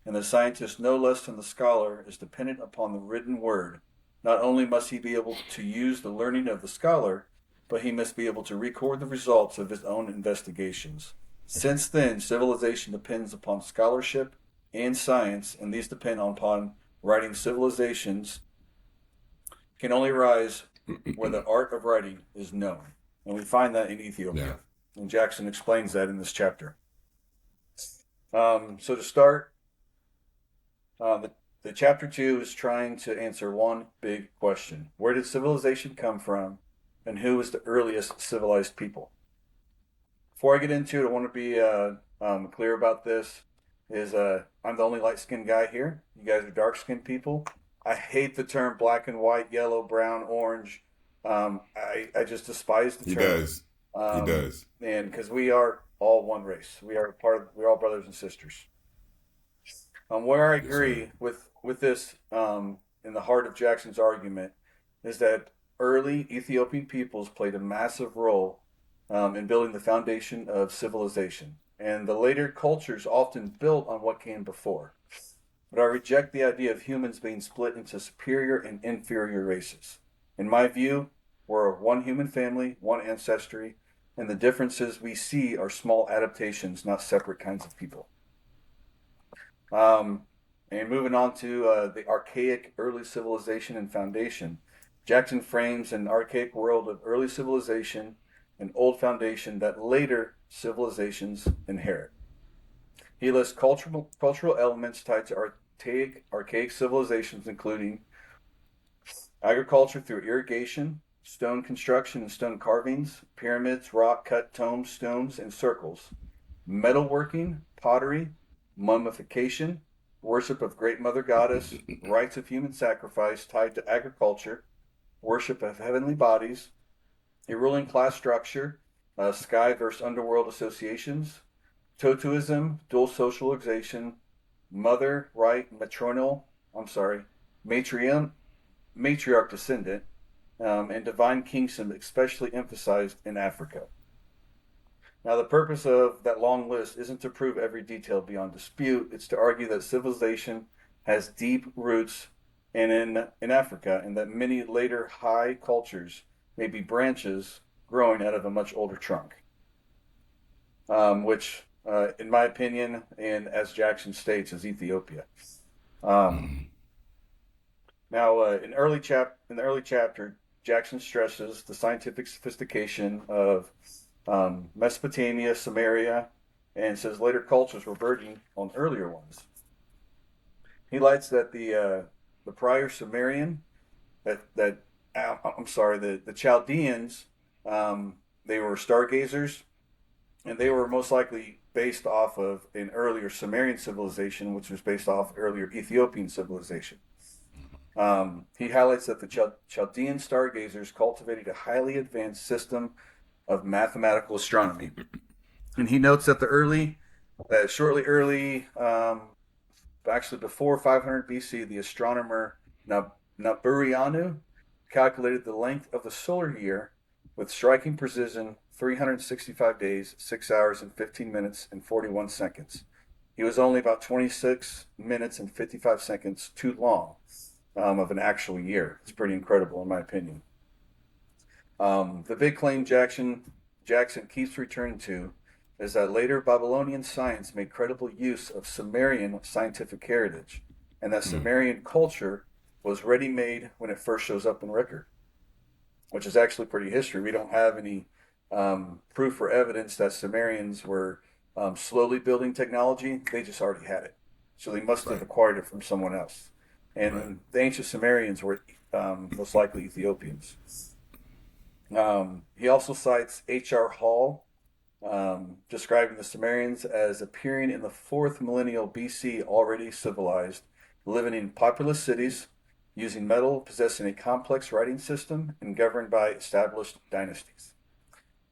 and the scientist, no less than the scholar, is dependent upon the written word. Not only must he be able to use the learning of the scholar, but he must be able to record the results of his own investigations. Since then, civilization depends upon scholarship and science, and these depend upon writing. Civilizations can only rise where the art of writing is known. And we find that in Ethiopia. Yeah. And Jackson explains that in this chapter. So to start, the chapter 2 is trying to answer one big question. Where did civilization come from, and who was the earliest civilized people? Before I get into it, I want to be clear about this. I'm the only light-skinned guy here. You guys are dark-skinned people. I hate the term black and white, yellow, brown, orange. I just despise the term. He does. And because we are all one race, we're all brothers and sisters. Where I agree with this in the heart of Jackson's argument is that early Ethiopian peoples played a massive role in building the foundation of civilization, and the later cultures often built on what came before. But I reject the idea of humans being split into superior and inferior races. In my view, we're one human family, one ancestry, and the differences we see are small adaptations, not separate kinds of people. And moving on to the archaic early civilization and foundation, Jackson frames an archaic world of early civilization and old foundation that later civilizations inherit. He lists cultural elements tied to archaic civilizations, including agriculture through irrigation, stone construction and stone carvings, pyramids, rock-cut tombstones and circles, metalworking, pottery, mummification, worship of Great Mother Goddess, rites of human sacrifice tied to agriculture, worship of heavenly bodies, a ruling class structure, sky versus underworld associations, totemism, dual socialization, mother, right, matriarch descendant, and divine kingship, especially emphasized in Africa. Now, the purpose of that long list isn't to prove every detail beyond dispute. It's to argue that civilization has deep roots in Africa, and that many later high cultures may be branches growing out of a much older trunk. Which, in my opinion, and as Jackson states, is Ethiopia. Now, in the early chapter, Jackson stresses the scientific sophistication of Mesopotamia, Samaria, and says later cultures were verging on earlier ones. He highlights that the prior Sumerian, the Chaldeans, they were stargazers, and they were most likely based off of an earlier Sumerian civilization, which was based off earlier Ethiopian civilization. He highlights that the Chaldean stargazers cultivated a highly advanced system of mathematical astronomy. And he notes that actually before 500 BC, the astronomer Naburianu calculated the length of the solar year with striking precision, 365 days, 6 hours and 15 minutes and 41 seconds. He was only about 26 minutes and 55 seconds too long of an actual year. It's pretty incredible, in my opinion. The big claim Jackson keeps returning to is that later Babylonian science made credible use of Sumerian scientific heritage, and that Sumerian culture was ready-made when it first shows up in record, which is actually pretty history. We don't have any proof or evidence that Sumerians were slowly building technology. They just already had it. so they must have Right. acquired it from someone else. Right. And the ancient Sumerians were most likely Ethiopians. He also cites H.R. Hall, describing the Sumerians as appearing in the 4th millennial BC, already civilized, living in populous cities, using metal, possessing a complex writing system, and governed by established dynasties.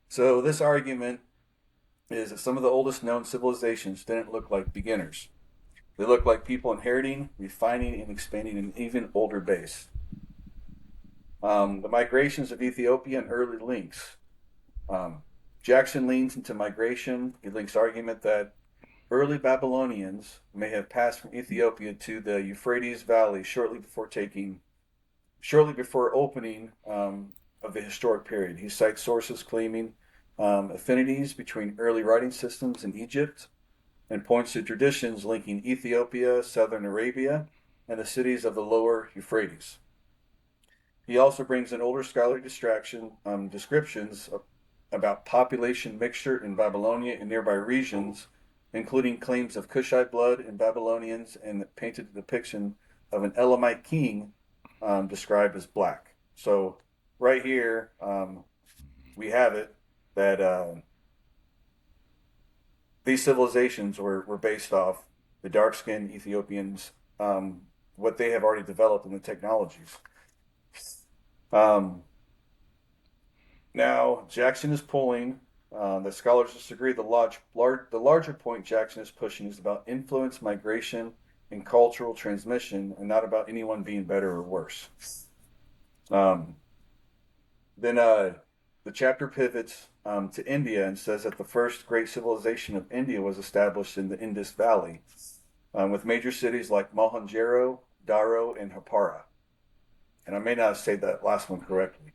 So this argument is that some of the oldest known civilizations didn't look like beginners. They look like people inheriting, refining, and expanding an even older base. The migrations of Ethiopia and early links. Jackson leans into migration. He links argument that early Babylonians may have passed from Ethiopia to the Euphrates Valley shortly before opening of the historic period. He cites sources claiming affinities between early writing systems in Egypt and points to traditions linking Ethiopia, southern Arabia, and the cities of the lower Euphrates. He also brings in older scholarly descriptions about population mixture in Babylonia and nearby regions, including claims of Kushite blood in Babylonians and painted a depiction of an Elamite king described as black. So, right here, we have it that these civilizations were based off the dark skinned Ethiopians, what they have already developed in the technologies. Um, Now, Jackson is pulling, the scholars disagree. The larger point Jackson is pushing is about influence, migration, and cultural transmission, and not about anyone being better or worse. Um, then the chapter pivots to India and says that the first great civilization of India was established in the Indus Valley, with major cities like Mohenjo Daro and Hapara. And I may not say that last one correctly.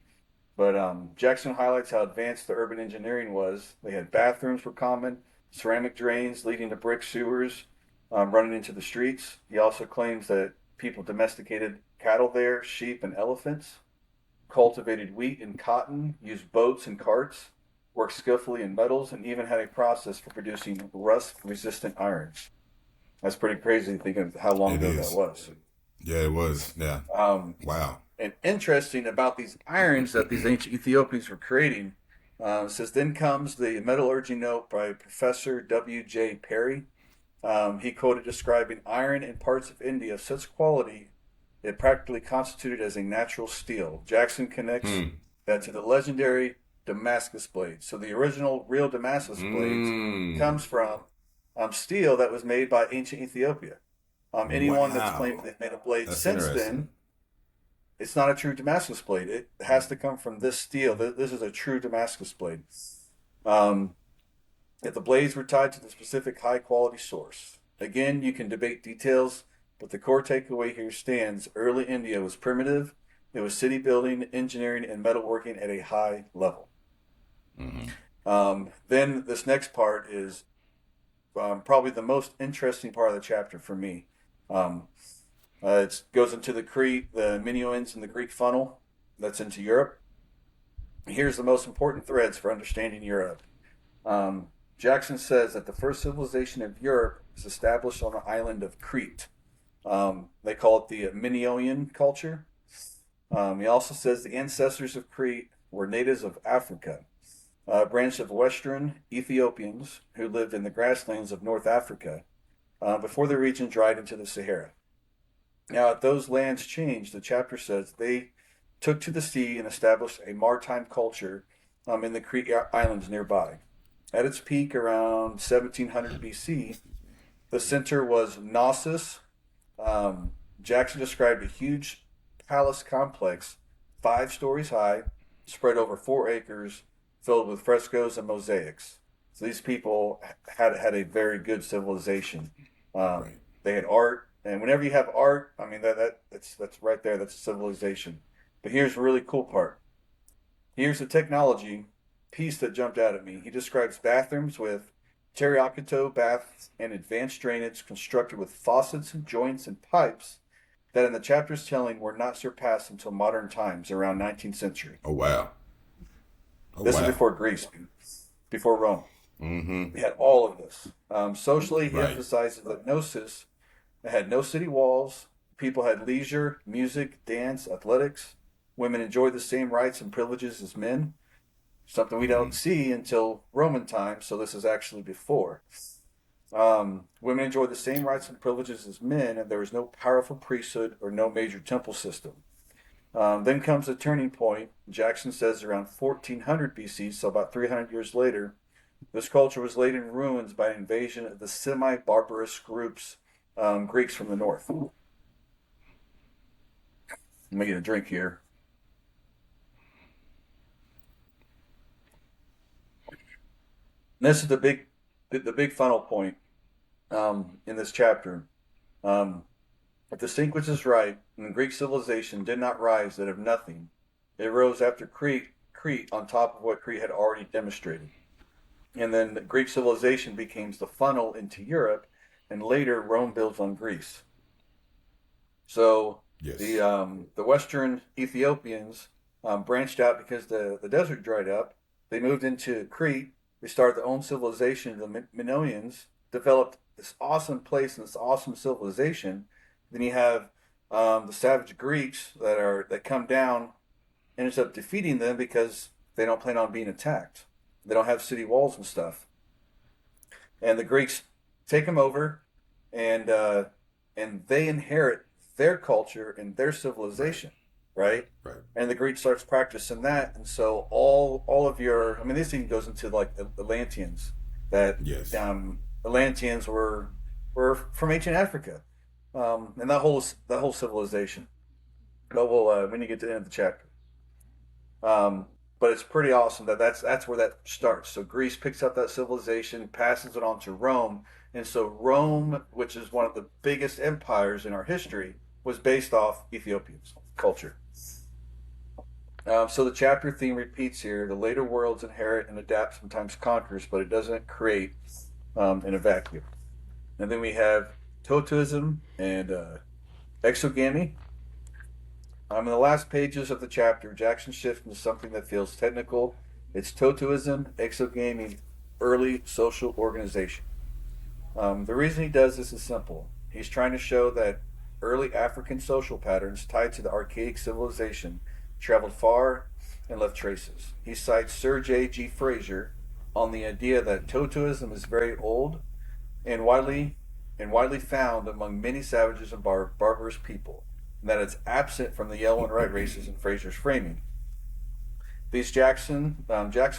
But Jackson highlights how advanced the urban engineering was. They had bathrooms were common, ceramic drains leading to brick sewers running into the streets. He also claims that people domesticated cattle there, sheep and elephants, cultivated wheat and cotton, used boats and carts, worked skillfully in metals, and even had a process for producing rust-resistant iron. That's pretty crazy thinking of how long It ago that is. was. Yeah, it was. Yeah. Um, Wow. and interesting about these irons that these ancient Ethiopians were creating. Says then comes the metallurgy note by Professor W.J. Perry. He quoted describing iron in parts of India of such quality it practically constituted as a natural steel. Jackson connects Hmm. that to the legendary Damascus blade. So the original real Damascus blades Mm. comes from steel that was made by ancient Ethiopia. Anyone that's claimed Wow. they've made a blade That's since interesting. then, it's not a true Damascus blade. It has to come from this steel. This is a true Damascus blade. Um, if the blades were tied to the specific high quality source. Again, you can debate details, but the core takeaway here stands. Early India was primitive. It was city building, engineering, and metalworking at a high level. Then this next part is probably the most interesting part of the chapter for me. Um, it goes into the Crete, the Minoans, and the Greek funnel that's into Europe. Here's the most important threads for understanding Europe. Jackson says that the first civilization of Europe is established on the island of Crete. They call it the Minoan culture. He also says the ancestors of Crete were natives of Africa, a branch of Western Ethiopians who lived in the grasslands of North Africa before the region dried into the Sahara. Now, if those lands changed, the chapter says they took to the sea and established a maritime culture in the Crete Islands nearby. At its peak around 1700 BC, the center was Knossos. Jackson described a huge palace complex, 5 stories high, spread over 4 acres, filled with frescoes and mosaics. So these people had a very good civilization. Right. They had art, and whenever you have art, I mean that's right there. That's a civilization. But here's the really cool part. Here's the technology piece that jumped out at me. He describes bathrooms with terracotta baths and advanced drainage constructed with faucets and joints and pipes that in the chapter's telling were not surpassed until modern times, around 19th century. Oh wow. Oh This is wow. before Greece, before Rome. Mm-hmm. We had all of this. Socially, he Right. emphasizes that gnosis It had no city walls. People had leisure, music, dance, athletics. Women enjoyed the same rights and privileges as men, something we don't see until Roman times, so this is actually before. Women enjoyed the same rights and privileges as men, and there was no powerful priesthood or no major temple system. Then comes the turning point. Jackson says around 1400 BC, so about 300 years later, this culture was laid in ruins by an invasion of the semi-barbarous groups, Greeks from the north. Let me get a drink here. And this is the big final point in this chapter. If the sequence is right, and the Greek civilization did not rise out of nothing, it rose after Crete on top of what Crete had already demonstrated. And then the Greek civilization becomes the funnel into Europe, and later Rome builds on Greece. So Yes. the Western Ethiopians branched out because the desert dried up. They moved into Crete. They started their own civilization. The Minoans developed this awesome place and this awesome civilization. Then you have the savage Greeks that come down, and ends up defeating them because they don't plan on being attacked. They don't have city walls and stuff. And the Greeks take them over, and they inherit their culture and their civilization, right? Right. And the Greek starts practicing that, and so all of your, I mean, this even goes into like the Atlanteans. That Yes. Atlanteans were from ancient Africa, and that whole civilization. But we'll when you get to the end of the chapter. But it's pretty awesome that's where that starts. So Greece picks up that civilization, passes it on to Rome, and so Rome, which is one of the biggest empires in our history, was based off Ethiopia's culture. So the chapter theme repeats here: the later worlds inherit and adapt, sometimes conquers, but it doesn't create in a vacuum. And then we have totemism and exogamy. In the last pages of the chapter, Jackson shifts into something that feels technical. It's totemism, exogamy, early social organization. The reason he does this is simple. He's trying to show that early African social patterns tied to the archaic civilization traveled far and left traces. He cites Sir J.G. Fraser on the idea that totemism is very old and widely found among many savages and barbarous people, and that it's absent from the yellow and red races in Fraser's framing. Jackson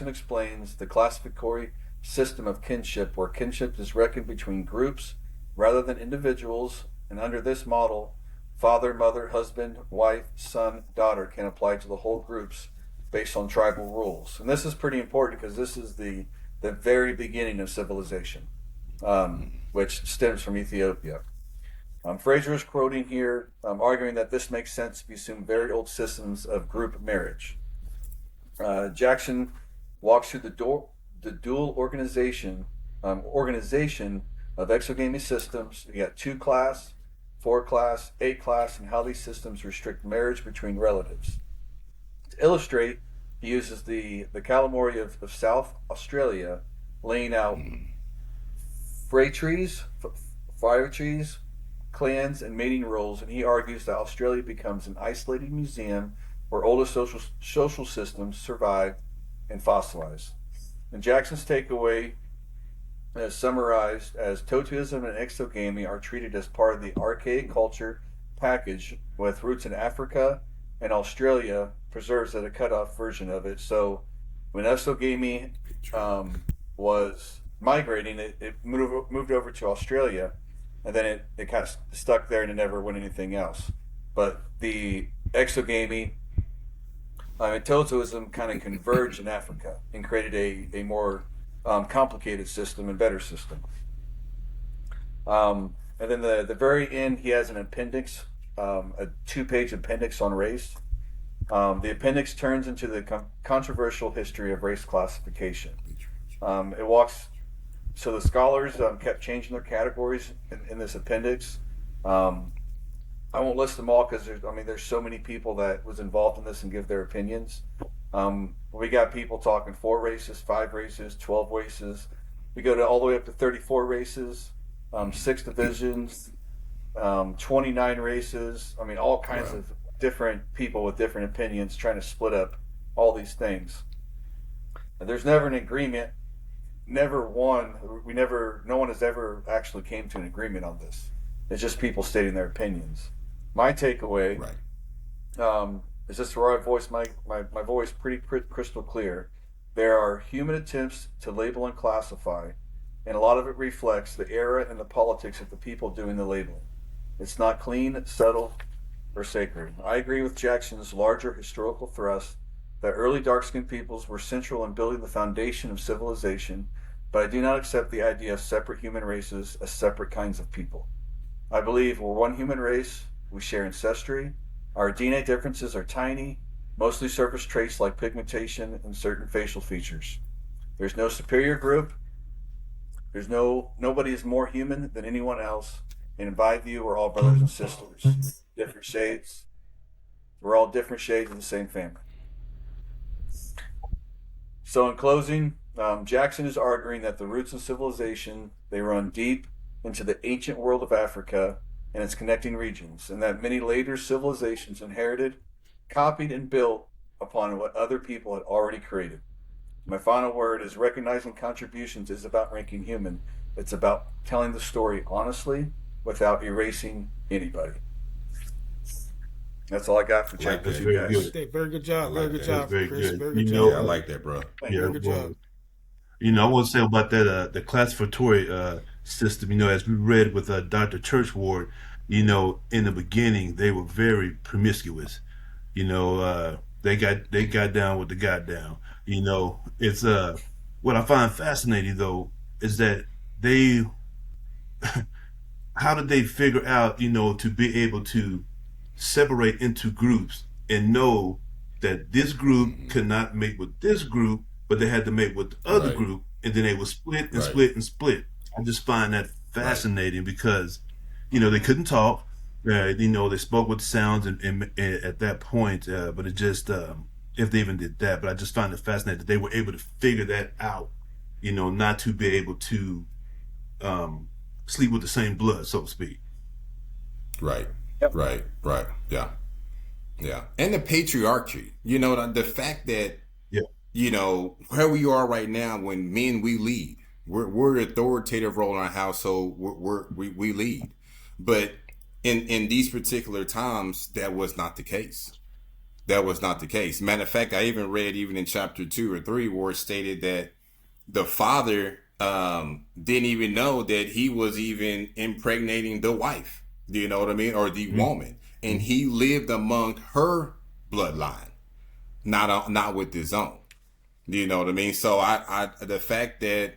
explains the classificatory system of kinship, where kinship is reckoned between groups rather than individuals, and under this model, father, mother, husband, wife, son, daughter can apply to the whole groups based on tribal rules. And this is pretty important because this is the very beginning of civilization, which stems from Ethiopia. Fraser is quoting here, arguing that this makes sense if you assume very old systems of group marriage. Jackson walks through the dual organization of exogamy systems. You got 2-class, 4-class, 8-class, and how these systems restrict marriage between relatives. To illustrate, he uses the calamari of South Australia, laying out fire trees, clans, and mating roles, and he argues that Australia becomes an isolated museum where older social systems survive and fossilize. And Jackson's takeaway is summarized as totemism and exogamy are treated as part of the archaic culture package with roots in Africa, and Australia preserves a cut-off version of it. So when exogamy was migrating, it moved over to Australia, and then it kind of stuck there and it never went anything else. But the exogamy and totemism kind of converged in Africa and created a more complicated system and better system. And then the very end, he has an appendix, a 2-page appendix on race. The appendix turns into the controversial history of race classification. It walks. So the scholars kept changing their categories in this appendix. I won't list them all because there's so many people that was involved in this and give their opinions. We got people talking 4 races, 5 races, 12 races. We go all the way up to 34 races, 6 divisions. 29 races. I mean, all kinds Right. of different people with different opinions trying to split up all these things. And there's never an agreement. Never one. We never. No one has ever actually came to an agreement on this. It's just people stating their opinions. My takeaway Right. is just where I voice my voice pretty crystal clear. There are human attempts to label and classify, and a lot of it reflects the era and the politics of the people doing the labeling. It's not clean, subtle, or sacred. I agree with Jackson's larger historical thrust that early dark skinned peoples were central in building the foundation of civilization, but I do not accept the idea of separate human races as separate kinds of people. I believe we're one human race, we share ancestry, our DNA differences are tiny, mostly surface traits like pigmentation and certain facial features. There's no superior group, nobody is more human than anyone else, and in my view, we're all brothers and sisters. Different shades. We're all different shades of the same family. So, in closing, Jackson is arguing that the roots of civilization they run deep into the ancient world of Africa and its connecting regions, and that many later civilizations inherited, copied, and built upon what other people had already created. My final word is recognizing contributions is about ranking human. It's about telling the story honestly without erasing anybody. That's all I got for Like chapter that. two, Very guys. good. Very good job. I Very like good that. job, Very Chris. good. Very good You job. Yeah, I know, like that, bro. Thank yeah, you. Very good job. I want to say about that the classificatory system. As we read with Dr. Churchward, in the beginning they were very promiscuous. They got down with the got down. It's what I find fascinating though is that they how did they figure out to be able to separate into groups and know that this group Hmm. could not mate with this group, but they had to mate with the other Right. group, and then they would split and Right. split and split. I just find that Right. fascinating because, they couldn't talk. They spoke with sounds and at that point, but it just, if they even did that, but I just find it fascinating that they were able to figure that out, not to be able to um, sleep with the same blood, so to speak. Right. Yep. Right. Right. Yeah. Yeah. And the patriarchy, the fact that, Yeah. where we are right now when men, we lead. We're authoritative role in our household. We lead. But in these particular times, that was not the case. That was not the case. Matter of fact, I even read even in chapter 2 or 3 where it stated that the father didn't even know that he was even impregnating the wife. Do you know what I mean? Or the Mhm. woman, and he lived among her bloodline, not with his own. Do you know what I mean? So the fact that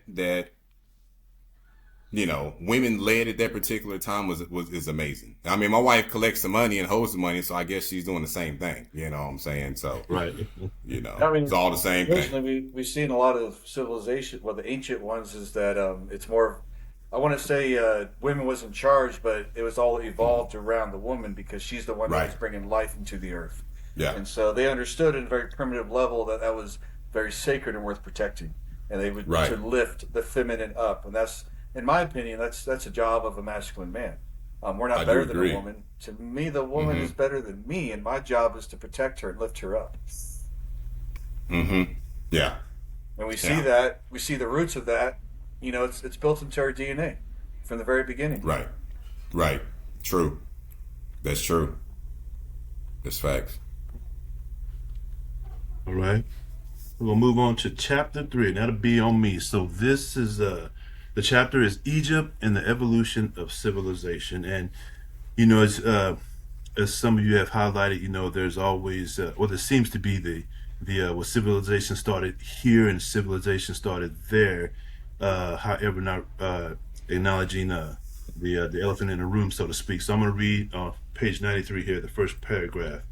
women led at that particular time is amazing. I mean, my wife collects the money and holds the money, so I guess she's doing the same thing. You know what I'm saying? So Right. I it's mean, all the same thing. originally we've seen a lot of civilization. Well, the ancient ones is that it's more. I want to say women was in charge, but it was all evolved around the woman because she's the one that Right. was bringing life into the earth, Yeah. and so they understood at a very primitive level that that was very sacred and worth protecting, and they would Right. to lift the feminine up, and that's, in my opinion, that's a job of a masculine man. We're I not do better than agree. a woman. To me, the woman Mm-hmm. is better than me, and my job is to protect her and lift her up. Mm-hmm. Yeah. And we see Yeah. that, we see the roots of that. It's built into our DNA from the very beginning. Right. Right. True. That's true. That's facts. All right. We're gonna move on to chapter 3, and that'll be on me. So this is the chapter is Egypt and the evolution of civilization, and as some of you have highlighted, there's always there seems to be the well, civilization started here and civilization started there. However, not acknowledging the elephant in the room, so to speak. So I'm going to read page 93 here, the first paragraph.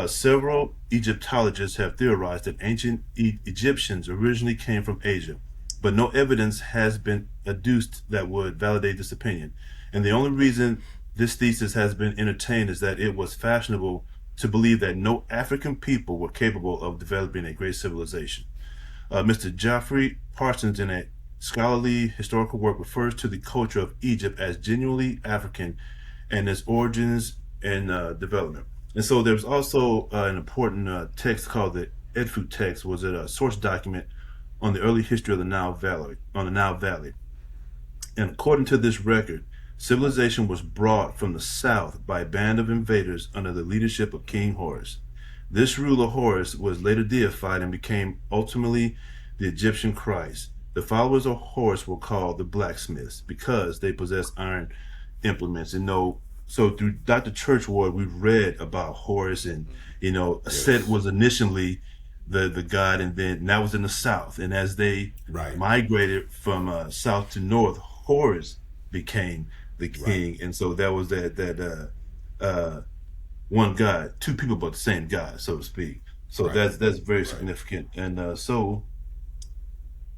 Several Egyptologists have theorized that ancient Egyptians originally came from Asia, but no evidence has been adduced that would validate this opinion. And the only reason this thesis has been entertained is that it was fashionable to believe that no African people were capable of developing a great civilization. Mr. Geoffrey Parsons, in a scholarly historical work, refers to the culture of Egypt as genuinely African and its origins and development. And so there's also an important text called the Edfu text, was it a source document on the early history of the Nile Valley, on the Nile Valley. And according to this record, civilization was brought from the south by a band of invaders under the leadership of King Horus. This ruler Horus was later deified and became ultimately the Egyptian Christ. The followers of Horus were called the blacksmiths because they possessed iron implements. And so throughout the church world, we've read about Horus, and Set was initially the god, and then that was in the south. And as they migrated from south to north, Horus became the king, and so that was that one god, two people but the same god, so to speak. So that's very significant. And so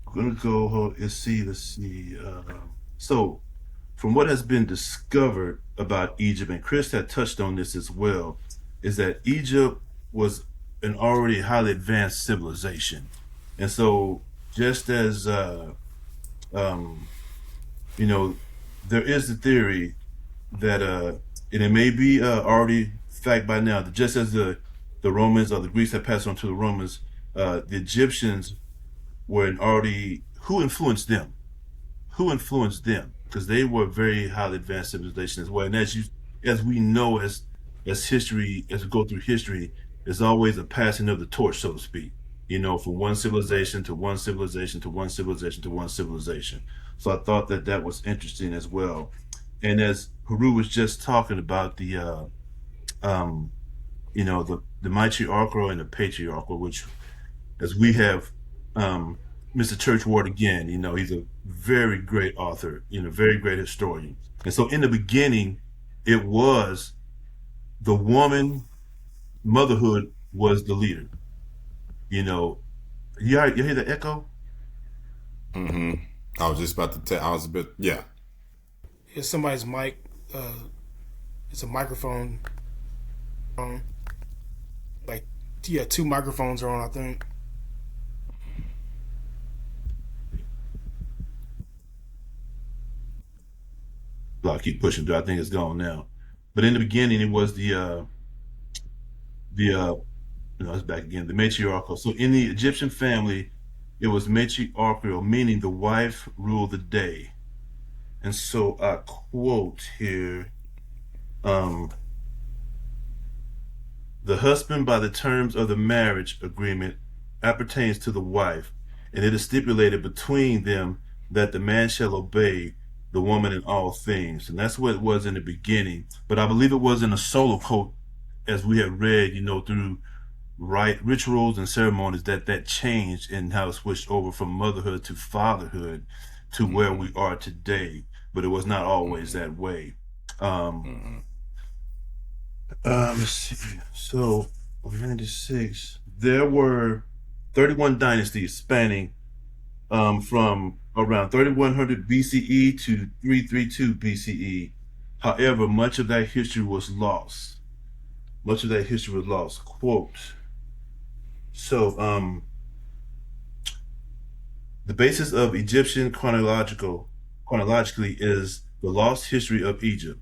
I'm gonna go. Let's see. So from what has been discovered about Egypt, and Chris had touched on this as well, is that Egypt was an already highly advanced civilization, and so just as there is the theory that and it may be already fact by now, that just as the Romans or the Greeks had passed on to the Romans, the Egyptians were already, who influenced them? Who influenced them? Because they were very highly advanced civilization as well. And as we know, as history, as we go through history, there's always a passing of the torch, so to speak. From one civilization to one civilization to one civilization to one civilization. So I thought that was interesting as well. And as Haru was just talking about the matriarchal and the patriarchal, which, as we have Mr. Churchward again, he's a very great author, very great historian. And so in the beginning, it was the woman, motherhood was the leader. You hear the echo? Mm-hmm. I was just about to tell. I was a bit, yeah. It's somebody's mic. It's a microphone. Two microphones are on, I think. I'll keep pushing through. I think it's gone now. But in the beginning, it was it's back again, the matriarchal. So in the Egyptian family, it was matriarchal, meaning the wife ruled the day. And so I quote here, the husband by the terms of the marriage agreement appertains to the wife, and it is stipulated between them that the man shall obey the woman in all things. And that's what it was in the beginning. But I believe it was in a solo quote, as we have read, through rituals and ceremonies, that changed and how it switched over from motherhood to fatherhood to where we are today. But it was not always that way. Let's see. So 96. There were 31 dynasties spanning from around 3100 BCE to 332 BCE. However, much of that history was lost. Quote. So, the basis of Egyptian chronologically is the lost history of Egypt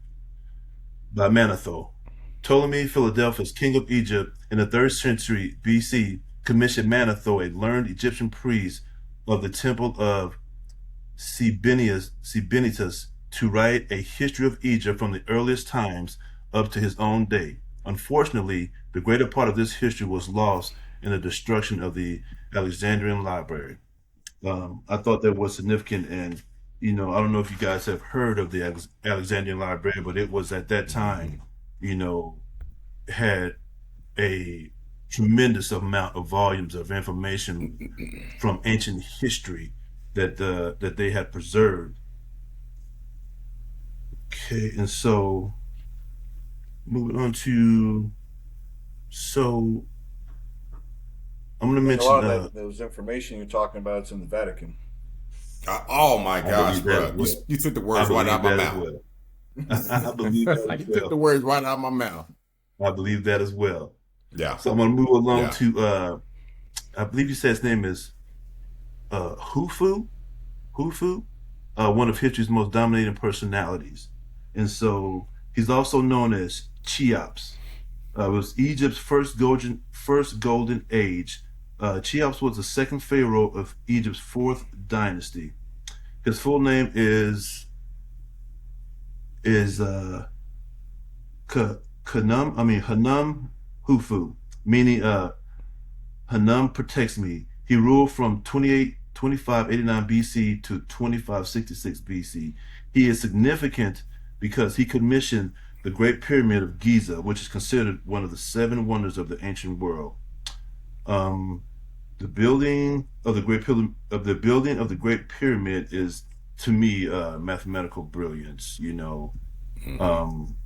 by Manetho. Ptolemy Philadelphus, king of Egypt in the 3rd century BC, commissioned Manetho, a learned Egyptian priest of the temple of Sebennytus, to write a history of Egypt from the earliest times up to his own day. Unfortunately, the greater part of this history was lost in the destruction of the Alexandrian library. I thought that was significant, and I don't know if you guys have heard of the Alexandrian library, but it was at that time, had a tremendous amount of volumes of information from ancient history that they had preserved. Okay, and so moving on to, so I'm going to mention a lot of those information you're talking about. It's in the Vatican. Oh my gosh, bro! You took the words right out of my mouth. Well. I believe that as well. You took the words right out of my mouth. I believe that as well. Yeah. So I'm going to move along to, I believe you said his name is Hufu, one of history's most dominating personalities. And so He's also known as Cheops. It was Egypt's first golden age. Cheops was the second pharaoh of Egypt's fourth dynasty. His full name is Hanum Hufu, meaning Hanum protects me. He ruled from 2589 BC to 2566 BC. He is significant because he commissioned the Great Pyramid of Giza, which is considered one of the seven wonders of the ancient world. Um, the building of the Great Pyramid is, to me, mathematical brilliance. Mm-hmm. Um,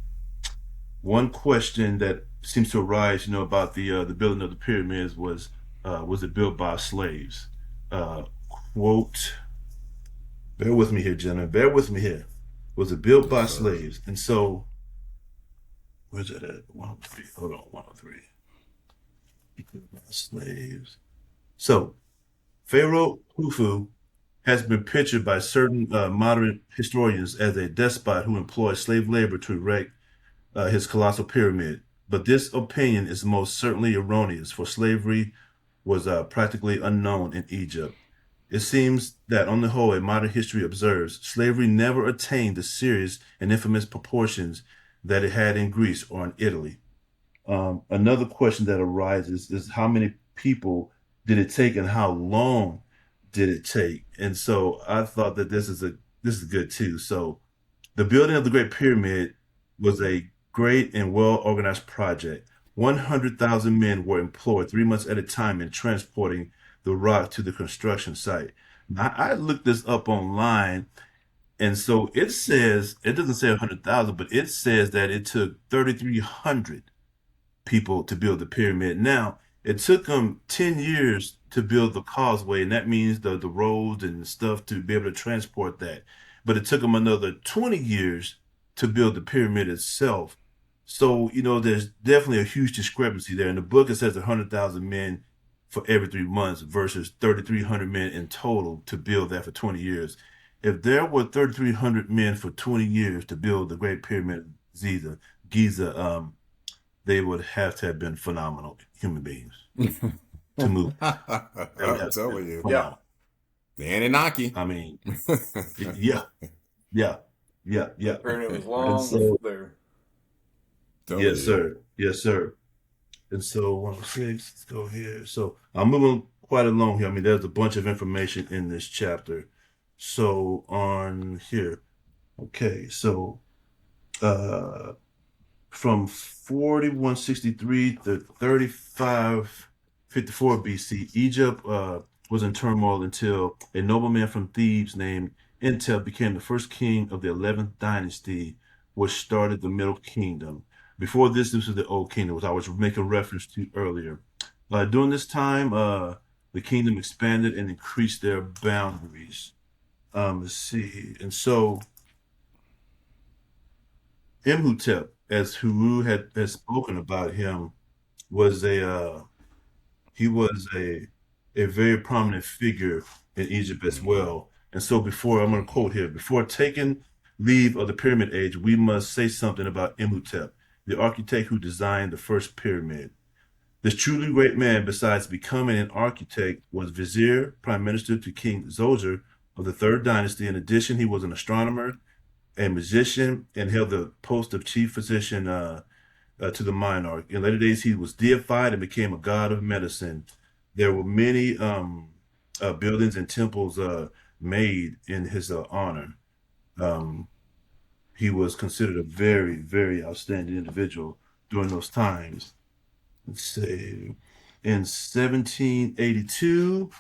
One question that seems to arise, about the building of the pyramids was it built by slaves? Uh, Quote, bear with me here, gentlemen. Bear with me here. Was it built Yes, by sir. slaves? And so, where's it at? 103. Hold on, 103. Built by slaves. So, Pharaoh Khufu has been pictured by certain modern historians as a despot who employed slave labor to erect his colossal pyramid. But this opinion is most certainly erroneous, for slavery was practically unknown in Egypt. It seems that, on the whole, a modern history observes slavery never attained the serious and infamous proportions that it had in Greece or in Italy. Another question that arises is how many people did it take and how long did it take? And so I thought that this is good too. So the building of the Great Pyramid was a great and well organized project. 100,000 men were employed 3 months at a time in transporting the rock to the construction site. Now, I looked this up online, and so it says, it doesn't say 100,000, but it says that it took 3,300 people to build the pyramid. Now, it took them 10 years to build the causeway, and that means the roads and stuff to be able to transport that. But it took them another 20 years to build the pyramid itself. So, there's definitely a huge discrepancy there. In the book, it says 100,000 men for every 3 months versus 3,300 men in total to build that for 20 years. If there were 3,300 men for 20 years to build the Great Pyramid of Giza, they would have to have been phenomenal human beings to move. They would I'm have to have been telling you, Yeah. phenomenal. the Anunnaki. I mean, yeah, yeah, yeah, yeah. Pyramid was And long. so, There. Telling yes, you. sir. Yes, sir. And so 106, let's go here. So I'm moving quite along here. I mean, there's a bunch of information in this chapter. So on here, okay, so uh from 4163 to 3554 BC, Egypt was in turmoil until a nobleman from Thebes named Entel became the first king of the 11th dynasty, which started the Middle Kingdom. Before this was the Old Kingdom, which I was making reference to earlier. During this time, the kingdom expanded and increased their boundaries. Let's see. And so Imhotep, as Huru has spoken about him, was a very prominent figure in Egypt as Hmm. well. And so I'm going to quote here, before taking leave of the Pyramid Age, we must say something about Imhotep, the architect who designed the first pyramid. This truly great man, besides becoming an architect, was vizier, prime minister to King Zoser of the Third Dynasty. In addition, he was an astronomer, a musician, and held the post of chief physician to the monarch. In later days, he was deified and became a god of medicine. There were many buildings and temples made in his honor. Um, he was considered a very, very outstanding individual during those times. Let's see. In 1782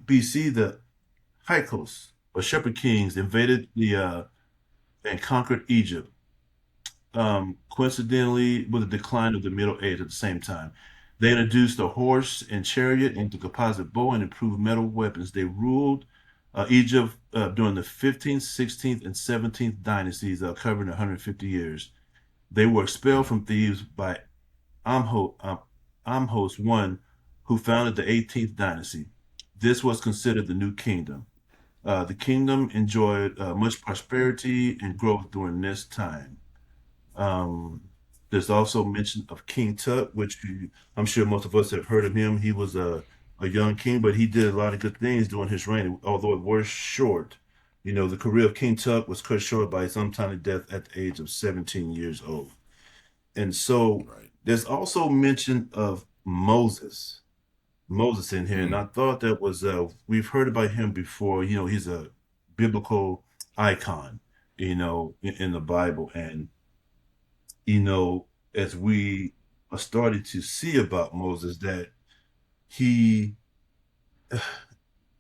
BC, the Hyksos, or shepherd kings, invaded and conquered Egypt. Coincidentally, with the decline of the Middle Age at the same time. They introduced the horse and chariot and the composite bow and improved metal weapons. They ruled Egypt during the 15th, 16th, and 17th dynasties, covering 150 years. They were expelled from Thebes by Amhos I, who founded the 18th dynasty. This was considered the New Kingdom. The kingdom enjoyed much prosperity and growth during this time. Um, there's also mention of King Tut, which I'm sure most of us have heard of him. He was a young king, but he did a lot of good things during his reign, although it was short. The career of King Tut was cut short by his untimely death at the age of 17 years old. And so Right. there's also mention of Moses in here, and Mm. I thought that was we've heard about him before. He's a biblical icon, in the Bible, and you know, as we are starting to see about Moses, that he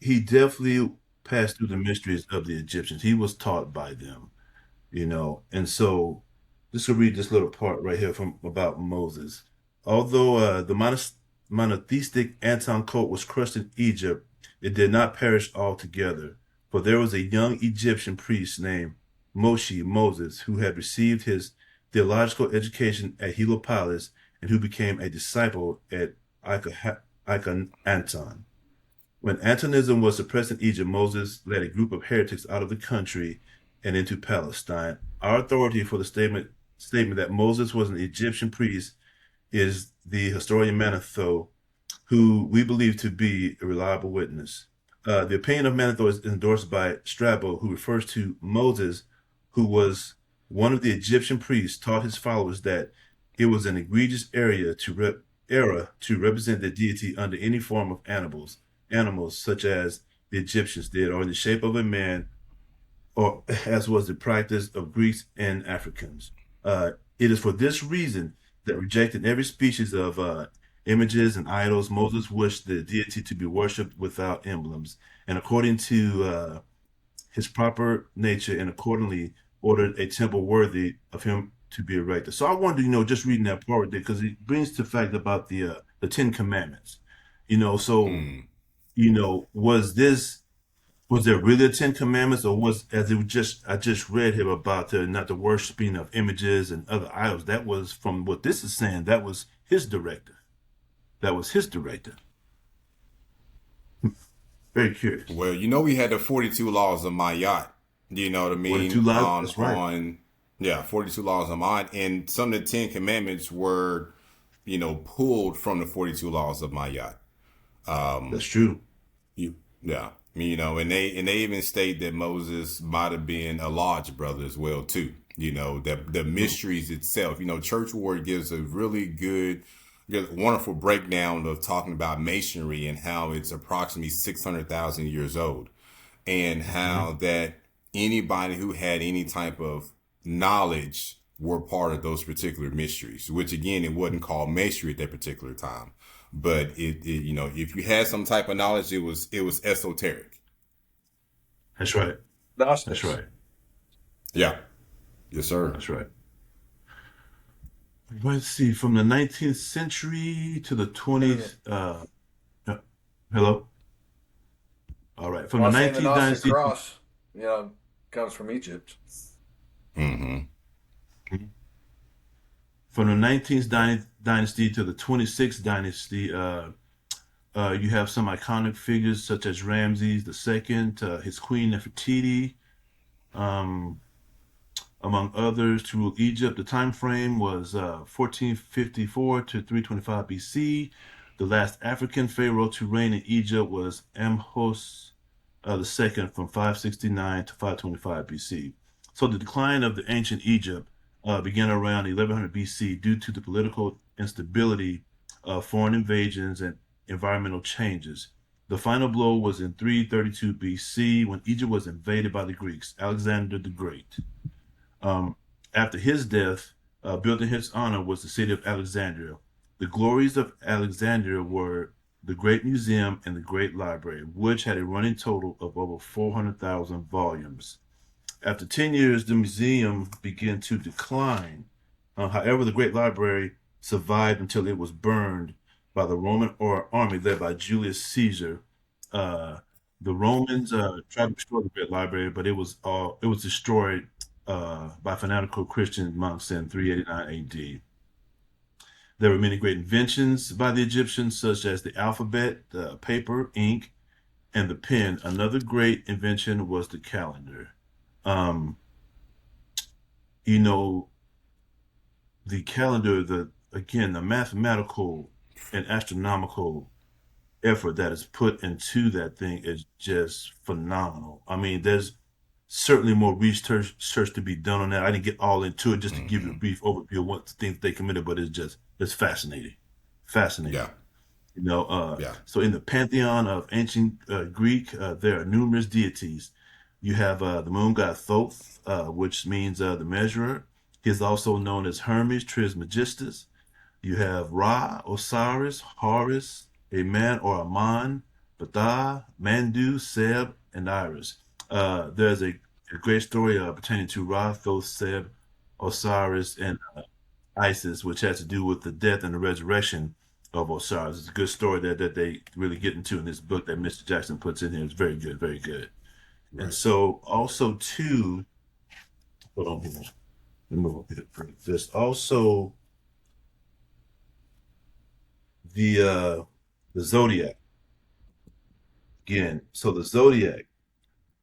he definitely passed through the mysteries of the Egyptians. He was taught by them, and so just to read this little part right here from about Moses. Although the monotheistic Anton cult was crushed in Egypt, it did not perish altogether, for there was a young Egyptian priest named Moses, who had received his theological education at Heliopolis and who became a disciple at Anton. When Antonism was suppressed in Egypt, Moses led a group of heretics out of the country and into Palestine. Our authority for the statement that Moses was an Egyptian priest is the historian Manetho, who we believe to be a reliable witness. The opinion of Manetho is endorsed by Strabo, who refers to Moses, who was one of the Egyptian priests, taught his followers that it was an egregious era to represent the deity under any form of animals such as the Egyptians did, or in the shape of a man, or as was the practice of Greeks and Africans. It is for this reason that rejecting every species of images and idols, Moses wished the deity to be worshipped without emblems, and according to his proper nature, and accordingly ordered a temple worthy of him to be erected. So I wonder, just reading that part there, because it brings to fact about the Ten Commandments. So Mm. was there really a Ten Commandments, or was as it just I just read here about not the worshiping of images and other idols? That was from what this is saying. That was his directive. That was his directive. Very curious. Well, we had the 42 laws of Mayat. You know what I 42 mean? lives. That's right. Yeah, 42 laws of Mayat. And some of the 10 commandments were, pulled from the 42 laws of Mayat. That's true. Yeah. And they even state that Moses might have been a lodge brother as well too. The Mm. mysteries itself. Church Ward gives a really wonderful breakdown of talking about masonry and how it's approximately 600,000 years old, and Mhm. how that anybody who had any type of knowledge were part of those particular mysteries, which again, it wasn't called masonry at that particular time. But if you had some type of knowledge, it was esoteric. That's right. That's Gnostics. right. Yeah. Yes, sir. That's right. Let's see. From the 19th century to the Wait a minute. 20th. Uh, hello. All right. From Well, I the was saying the 19th Gnostic dynasty. cross, comes from Egypt. Mm-hmm. From the 19th dynasty to the 26th dynasty, you have some iconic figures such as Ramses II, his queen Nefertiti, um, among others, to rule Egypt. The time frame was 1454 to 325 BC. The last African pharaoh to reign in Egypt was Amhos II from 569 to 525 BC. So the decline of the ancient Egypt began around 1100 BC due to the political instability of foreign invasions and environmental changes. The final blow was in 332 BC when Egypt was invaded by the Greeks, Alexander the Great. Um, After his death, built in his honor, was the city of Alexandria. The glories of Alexandria were the Great Museum and the Great Library, which had a running total of over 400,000 volumes. After 10 years, the museum began to decline. However, the Great Library survived until it was burned by the Roman army led by Julius Caesar. Uh, the Romans tried to destroy the Great Library, but it was destroyed by fanatical Christian monks in 389 AD. There were many great inventions by the Egyptians, such as the alphabet, paper, ink, and the pen. Another great invention was the calendar. Um, you know, the calendar, the mathematical and astronomical effort that is put into that thing is just phenomenal. I mean, there's certainly more research to be done on that. I didn't get all into it just to give you a Hmm. brief overview of what the things they committed, but it's fascinating, fascinating. Yeah. Yeah. So in the pantheon of ancient Greek, there are numerous deities. You have the moon god Thoth, which means the measurer. He is also known as Hermes Trismegistus. You have Ra, Osiris, Horus, Aman or Aman, Ptah, Mandu, Seb, and Iris. There's a great story pertaining to Ra, Thoth, Seb, Osiris, and Isis, which has to do with the death and the resurrection of Osiris. It's a good story that they really get into in this book that Mr. Jackson puts in here. It's very good, very good. And Right. so also too, hold on, let me move up here. There's also the uh the zodiac again. So the zodiac,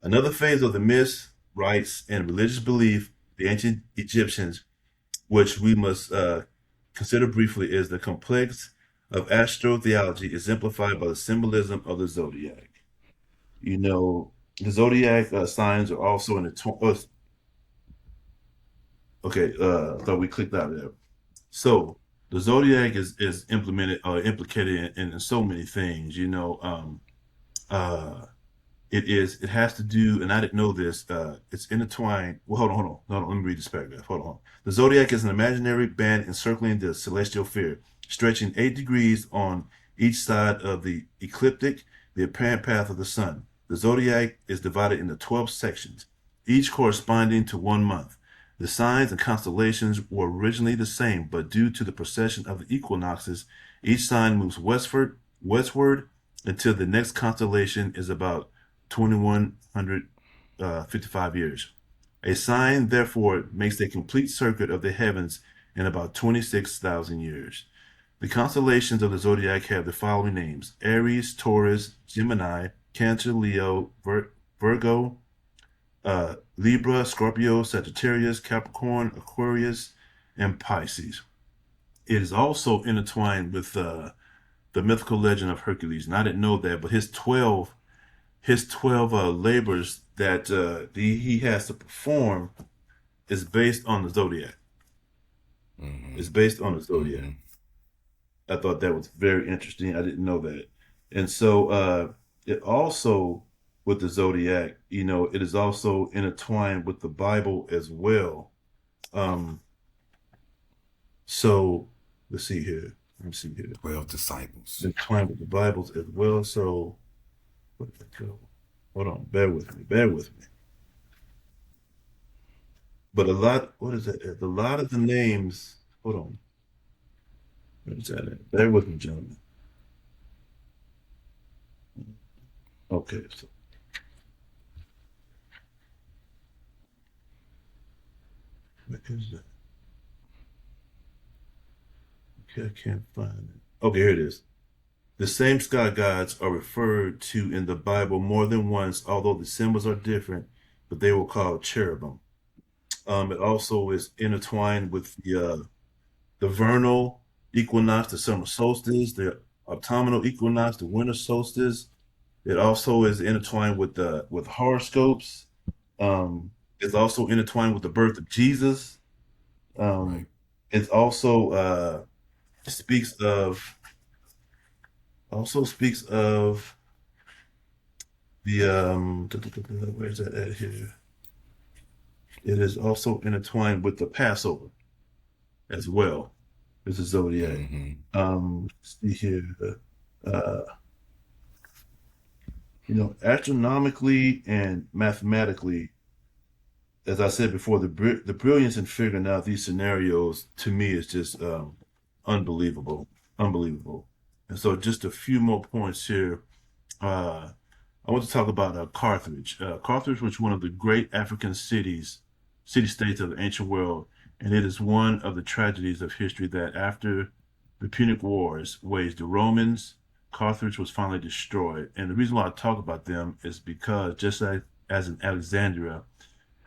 another phase of the myths, rites, and religious belief, the ancient Egyptians, which we must consider briefly, is the complex of astrotheology exemplified by the symbolism of the zodiac. You know, the zodiac signs are also in the okay. I thought we clicked out there. So the zodiac is implemented or implicated in so many things. Uh, it has to do, and I didn't know this. It's intertwined. Well, hold on. Let me read this paragraph. Hold on. The zodiac is an imaginary band encircling the celestial sphere, stretching 8 degrees on each side of the ecliptic, the apparent path of the sun. The zodiac is divided into 12 sections, each corresponding to 1 month. The signs and constellations were originally the same, but due to the precession of the equinoxes, each sign moves westward until the next constellation is about 2155 years. A sign, therefore, makes a complete circuit of the heavens in about 26,000 years. The constellations of the zodiac have the following names: Aries, Taurus, Gemini, Cancer, Leo, Virgo, Libra, Scorpio, Sagittarius, Capricorn, Aquarius, and Pisces. It is also intertwined with the mythical legend of Hercules. And I didn't know that, but his 12 labors that he has to perform is based on the zodiac. Hmm. It's based on the zodiac. Hmm. I thought that was very interesting. I didn't know that. And so it also, with the zodiac, it is also intertwined with the Bible as well. Um, so let's see here. Let me see here. 12 disciples. Intertwined with the Bibles as well. So where did it go? Hold on, bear with me, bear with me. But what is that? A lot of the names, hold on, where is that at? Bear with me, gentlemen. Okay, so where is that? Okay, I can't find it. Okay, here it is. The same sky gods are referred to in the Bible more than once, although the symbols are different, but they were called cherubim. It also is intertwined with the vernal equinox, the summer solstice, the autumnal equinox, the winter solstice. It also is intertwined with horoscopes. It's also intertwined with the birth of Jesus. Right. Um, it speaks of speaks of the where's that at here? It is also intertwined with the Passover as well. It's a zodiac. Hmm. Let's see here. Uh, Astronomically and mathematically, as I said before, the brilliance in figuring out these scenarios to me is just unbelievable, unbelievable. And so, just a few more points here. Uh, I want to talk about Carthage. Carthage was one of the great African city-states of the ancient world, and it is one of the tragedies of history that after the Punic Wars waged, the Romans Carthage was finally destroyed. And the reason why I talk about them is because just like as in Alexandria,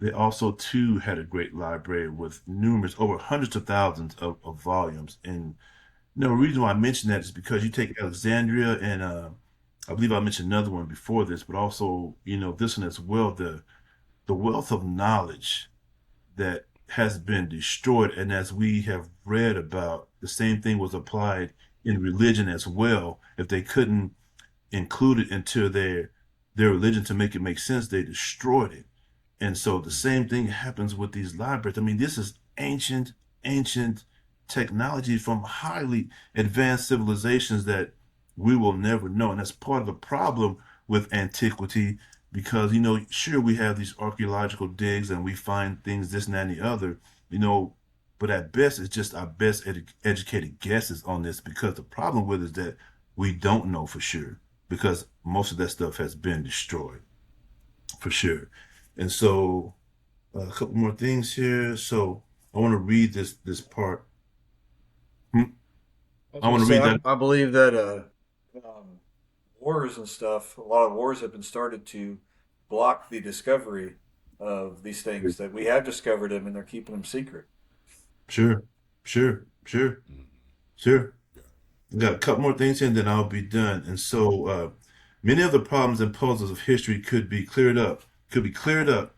they also too had a great library with numerous, over hundreds of thousands of volumes. And the reason why I mention that is because you take Alexandria and I believe I mentioned another one before this, but also, this one as well, the wealth of knowledge that has been destroyed. And as we have read about, the same thing was applied in religion as well. If they couldn't include it into their religion to make it make sense, they destroyed it. And so the same thing happens with these libraries. I mean, this is ancient technology from highly advanced civilizations that we will never know. And that's part of the problem with antiquity because, sure, we have these archaeological digs and we find things, this and that and the other, but at best, it's just our best educated guesses on this because the problem with it is that we don't know for sure because most of that stuff has been destroyed for sure. And so a couple more things here. So I want to read this part. I was I gonna want to say read that. I believe that wars and stuff, a lot of wars have been started to block the discovery of these things that we have discovered them and they're keeping them secret. Sure, sure, sure, sure. Got a couple more things here, and then I'll be done. And so many of the problems and puzzles of history could be cleared up. Could be cleared up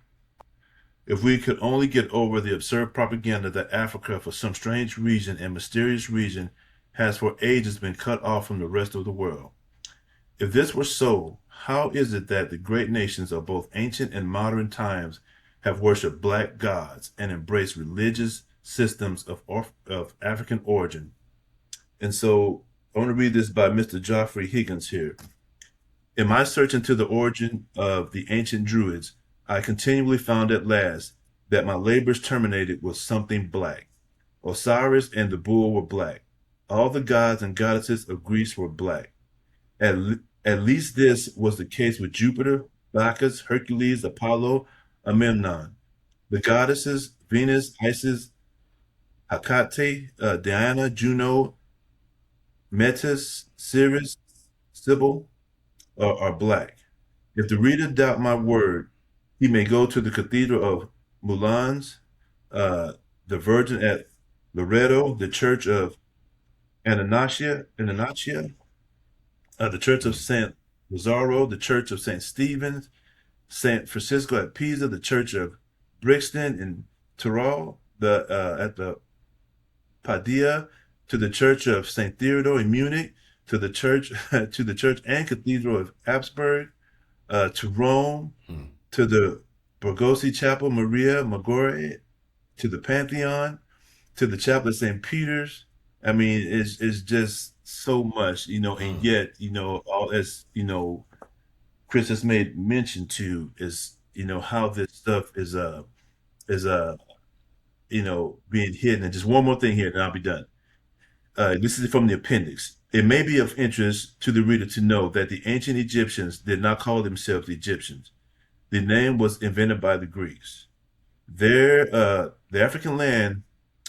if we could only get over the absurd propaganda that Africa, for some strange reason and mysterious reason, has for ages been cut off from the rest of the world. If this were so, how is it that the great nations of both ancient and modern times have worshipped black gods and embraced religious systems of African origin? And so I want to read this by Mr. Geoffrey Higgins here. In my search into the origin of the ancient Druids, I continually found at last that my labors terminated with something black. Osiris and the bull were black. All the gods and goddesses of Greece were black. At least this was the case with Jupiter, Bacchus, Hercules, Apollo, Amemnon. The goddesses, Venus, Isis, Hecate, Diana, Juno, Metis, Ceres, Sybil are black. If the reader doubt my word, he may go to the Cathedral of Moulins, the Virgin at Loreto, the Church of Ananacia, the Church of Saint Lazaro, the Church of Saint Stephen, Saint Francisco at Pisa, the Church of Brixton in Tyrol, at the Padilla, to the Church of Saint Theodore in Munich, to the church and Cathedral of Habsburg, to Rome, to the Borgosi Chapel Maria Maggiore, to the Pantheon, to the Chapel of St. Peter's. I mean, it's just so much, and yet, all as, Chris has made mention to is, how this stuff is, being hidden. And just one more thing here, and I'll be done. This is from the appendix. It may be of interest to the reader to know that the ancient Egyptians did not call themselves Egyptians. The name was invented by the Greeks. The African land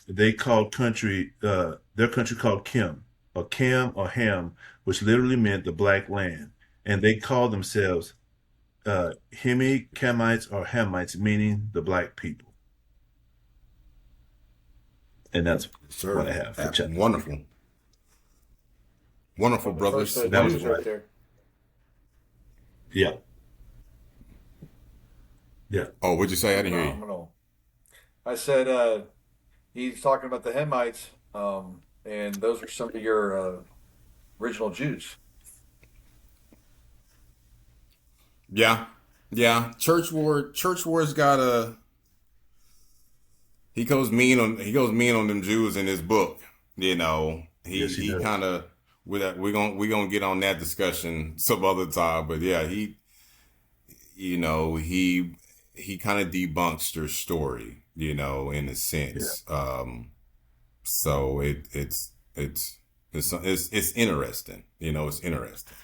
they called their country called Kim, or Cam or Ham, which literally meant the black land. And they called themselves Hemi, Kamites, or Hamites, meaning the black people. And that's Sir, what I have for chapter. wonderful. Wonderful, brothers. First, That was Jews right. there. Yeah. Yeah. Oh, what'd you say? I didn't hear you. Phenomenal. I said he's talking about the Hamites, and those are some of your original Jews. Yeah. Yeah. Church War's got a he goes mean on them Jews in his book. Yes, he He does. kind of with that we're gonna get on that discussion some other time. But yeah, he kind of debunks their story, in a sense. So it's interesting. It's interesting.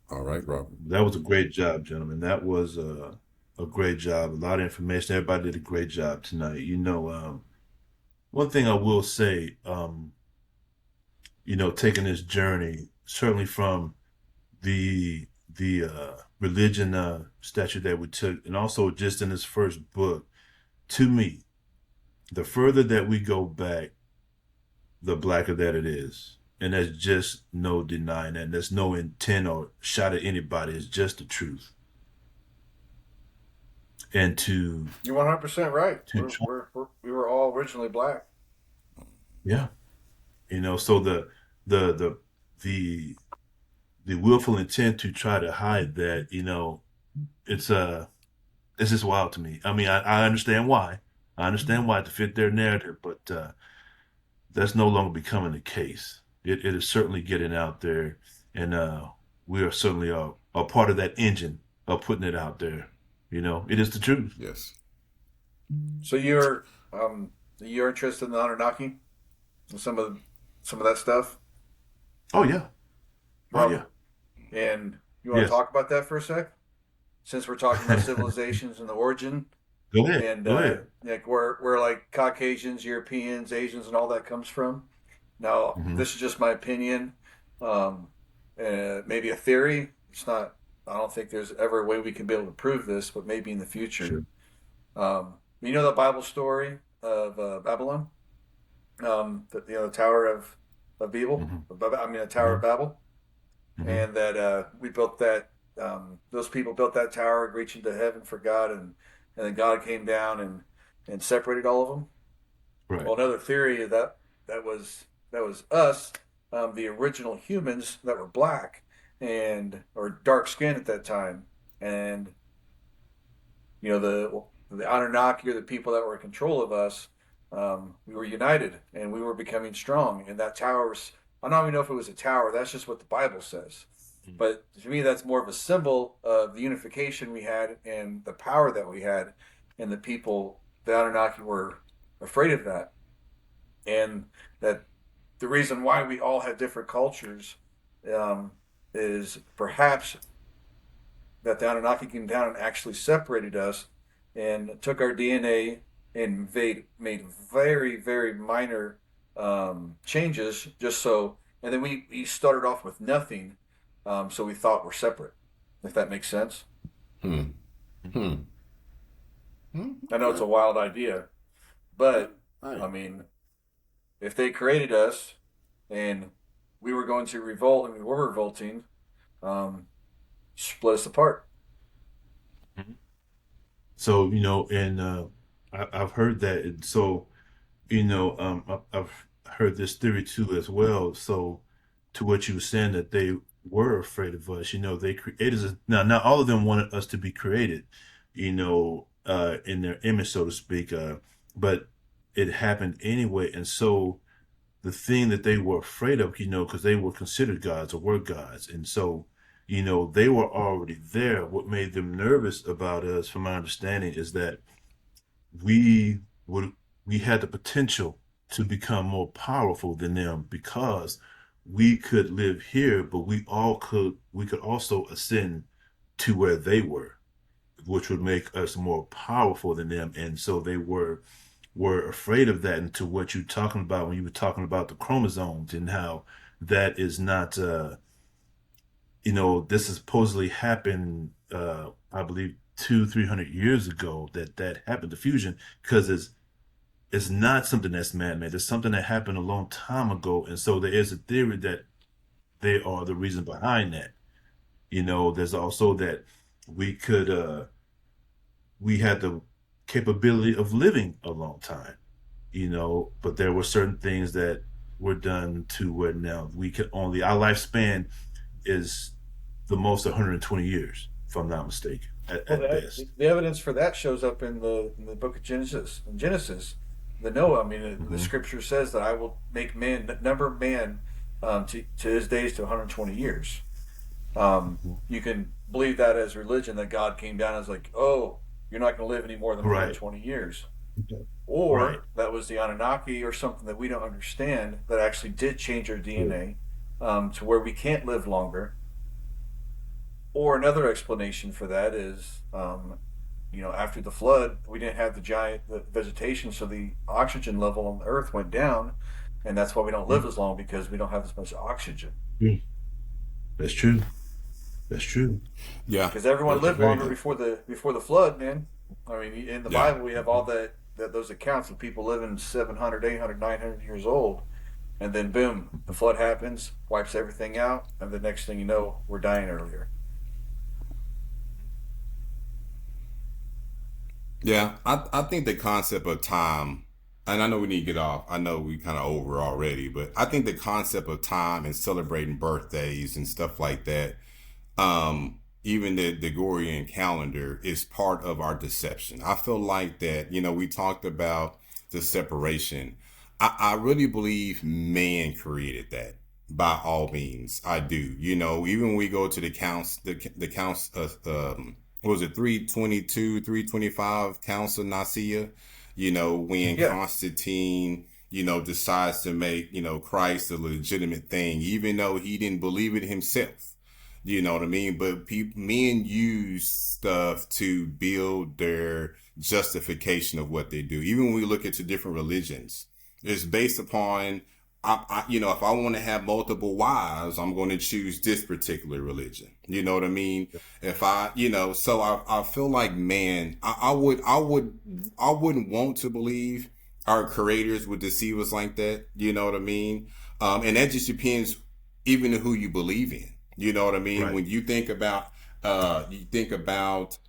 All right, Robert. That was a great job, gentlemen. That was a great job. A lot of information. Everybody did a great job tonight. one thing I will say, taking this journey, certainly from the religion statue that we took, and also just in this first book, to me, the further that we go back, the blacker that it is. And there's just no denying that. There's no intent or shot at anybody. It's just the truth. And You're 100% right. to try, We were all originally black. yeah, so the the the willful intent to try to hide that, it's it's just wild to me. I mean, I understand why. I understand why to fit their narrative, but that's no longer becoming the case. It is certainly getting out there, and we are certainly a part of that engine of putting it out there. It is the truth. Yes. So you're interested in the Anunnaki and some of that stuff? Oh yeah, oh yeah, Um, and you want to yes. talk about that for a sec? Since we're talking about civilizations and the origin, Go ahead, and go ahead. like where like Caucasians, Europeans, Asians, and all that comes from. Now, Hmm. this is just my opinion, um, maybe a theory. It's not. I don't think there's ever a way we can be able to prove this, but maybe in the future. Sure. You know the Bible story of Babylon, the Tower of Babel. Hmm. I mean, the Tower Hmm. of Babel, Hmm. and that we built that. Those people built that tower, reaching to heaven for God, and then God came down and separated all of them. Right. Well, another theory is that was us, the original humans that were black and or dark skinned at that time, and the Anunnaki or the people that were in control of us. We were united and we were becoming strong. And that tower was, I don't even know if it was a tower. That's just what the Bible says. But to me, that's more of a symbol of the unification we had and the power that we had, and the people, the Anunnaki, were afraid of that, and that the reason why we all had different cultures um, is perhaps that the Anunnaki came down and actually separated us and took our DNA and made very, very minor changes just so, and then we started off with nothing, so we thought we're separate, if that makes sense. Hmm. Hmm. Hmm. I know it's Okay. a wild idea, but I Hey. mean, if they created us and we were going to revolt and we were revolting, um, split us apart. Mhm. So, and I've heard that. So, I've heard this theory too as well. So, to what you were saying, that they were afraid of us. They created us. Now, not all of them wanted us to be created, in their image, so to speak. But it happened anyway. And so the thing that they were afraid of, because they were considered gods or were gods. And so, they were already there. What made them nervous about us, from my understanding, is that we would we had the potential to become more powerful than them, because we could live here, but we could also ascend to where they were, which would make us more powerful than them. And so they were afraid of that. And to what you're talking about when you were talking about the chromosomes, and how that is not this has supposedly happened, I believe 200-300 years ago, that happened, the fusion, because it's not something that's man-made. It's something that happened a long time ago. And so there is a theory that they are the reason behind that. There's also that we could we had the capability of living a long time, but there were certain things that were done to where now we can only, our lifespan is the most 120 years, if I'm not mistaken, Well, at best. the evidence for that shows up in the book of Genesis. In Genesis, the Noah, I mean, the Hmm. scripture says that I will make man, number man, to his days to 120 years. You can believe that as religion, that God came down and was like, oh, you're not going to live any more than Right, 120 years. right. Or that was the Anunnaki or something that we don't understand that actually did change our Yeah. DNA to where we can't live longer. Or another explanation for that is after the flood, we didn't have the vegetation, so the oxygen level on the Earth went down, and that's why we don't live as long because we don't have as much oxygen. Mm. That's true. That's true. Yeah. Because everyone That's lived very longer good. before the flood, man. I mean, in the Yeah. Bible, we have all those accounts of people living 700, 800, 900 years old, and then boom, the flood happens, wipes everything out, and the next thing you know, we're dying earlier. Yeah, I think the concept of time, and I know we need to get off. I know we kind of over already, but I think the concept of time and celebrating birthdays and stuff like that, even the Gregorian calendar is part of our deception. I feel like that, we talked about the separation. I really believe man created that by all means. I do. Even when we go to the counts of, what was it, 322, 325 counts of Nicaea, when Yeah, Constantine, decides to make, Christ a legitimate thing, even though he didn't believe it himself. You know what I mean? But men use stuff to build their justification of what they do. Even when we look into different religions, it's based upon, if I want to have multiple wives, I'm going to choose this particular religion. You know what I mean? If so I feel like, man, I wouldn't want to believe our creators would deceive us like that. You know what I mean? And that just depends even who you believe in. You know what I mean? Right. When you think about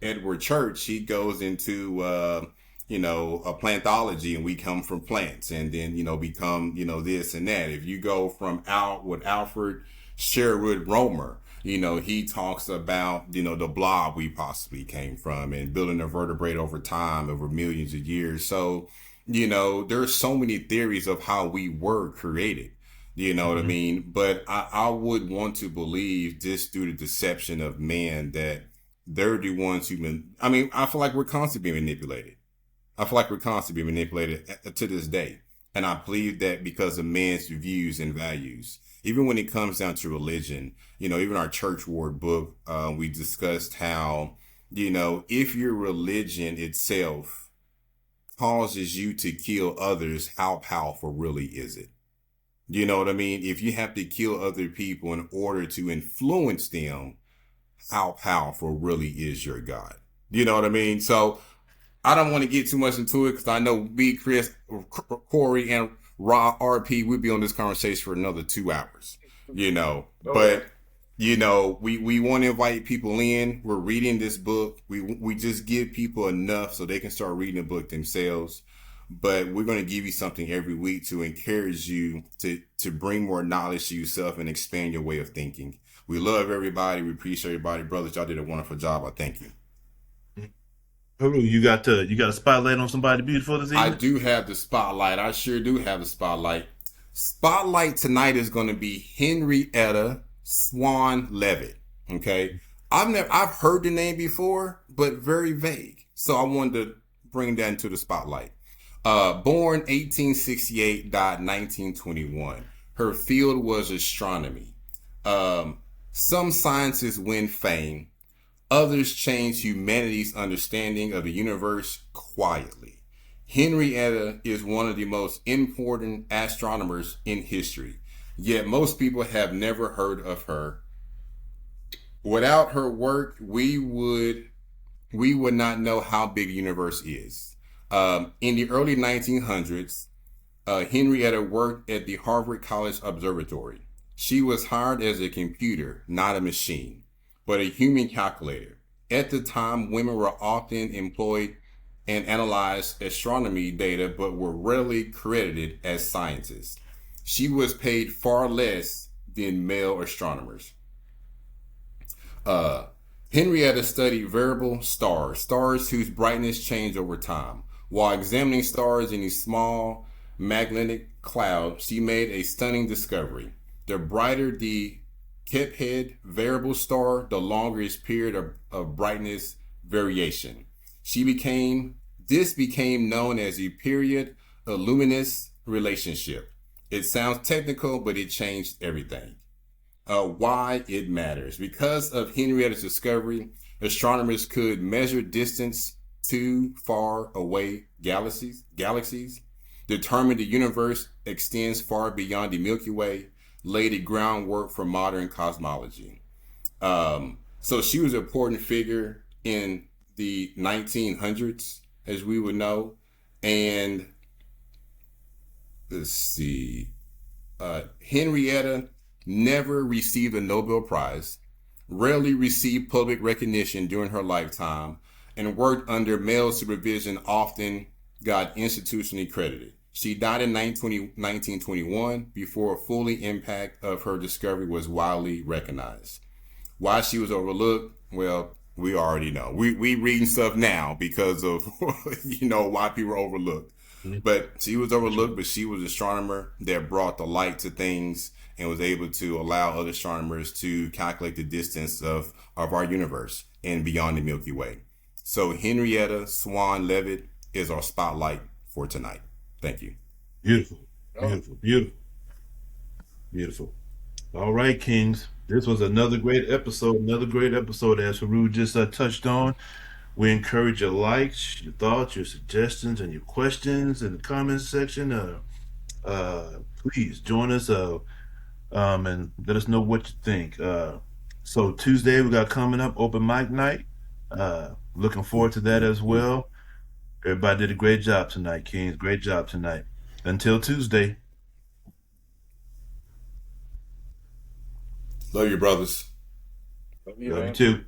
Edward Church, he goes into, a plantology, and we come from plants, and then, become, this and that. If you go from with Alfred Sherwood Romer, he talks about, the blob we possibly came from and building a vertebrate over time, over millions of years. So, there's so many theories of how we were created. You know what I Mm-hmm. mean? But I would want to believe, just through the deception of man, that they're the ones I feel like we're constantly being manipulated. I feel like we're constantly being manipulated to this day. And I believe that because of man's views and values. Even when it comes down to religion, even our church ward book, we discussed how, if your religion itself causes you to kill others, how powerful really is it? You know what I mean? If you have to kill other people in order to influence them, how powerful really is your God? You know what I mean? So I don't want to get too much into it, because I know me, Chris, Corey, and Raw RP, we'd be on this conversation for another 2 hours, Oh yeah. but, we want to invite people in. We're reading this book. We just give people enough so they can start reading the book themselves. But we're going to give you something every week to encourage you to bring more knowledge to yourself and expand your way of thinking. We love everybody. We appreciate everybody. Brothers, y'all did a wonderful job. I thank you. Haru, you got a spotlight on somebody beautiful this I evening? do have the spotlight. I sure do have the spotlight. Spotlight tonight is going to be Henrietta Swan Leavitt. Okay. I've heard the name before, but very vague. So I wanted to bring that into the spotlight. Born 1868, died 1921. Her field was astronomy. Some sciences win fame. Others change humanity's understanding of the universe quietly. Henrietta is one of the most important astronomers in history, yet most people have never heard of her. Without her work, we would not know how big the universe is. In the early 1900s, Henrietta worked at the Harvard College Observatory. She was hired as a computer, not a machine, but a human calculator. At the time, women were often employed and analyzed astronomy data, but were rarely credited as scientists. She was paid far less than male astronomers. Henrietta studied variable stars whose brightness changed over time. While examining stars in a small magnetic cloud, she made a stunning discovery. The brighter the Kepler variable star, the longer its period of brightness variation. This became known as the period of luminous relationship. It sounds technical, but it changed everything. Why it matters. Because of Henrietta's discovery, astronomers could measure distance two far away galaxies, determined the universe extends far beyond the Milky Way, laid the groundwork for modern cosmology. So she was an important figure in the 1900s, as we would know. And let's see, Henrietta never received a Nobel Prize, rarely received public recognition during her lifetime, and worked under male supervision, often got institutionally credited. She died in 1921 before a fully impact of her discovery was widely recognized. Why she was overlooked, well, we already know. We reading stuff now because of why people are overlooked. But she was overlooked, but she was an astronomer that brought the light to things and was able to allow other astronomers to calculate the distance of our universe and beyond the Milky Way. So Henrietta Swan Leavitt is our spotlight for tonight. Thank you. Beautiful, beautiful, beautiful, beautiful. All right, Kings. This was another great episode. Another great episode, as Haru just touched on. We encourage your likes, your thoughts, your suggestions, and your questions in the comments section. Please join us and let us know what you think. So Tuesday we got coming up open mic night. Looking forward to that as well. Everybody did a great job tonight, Kings. Great job tonight. Until Tuesday. Love you, brothers. Love you, Love you man. too.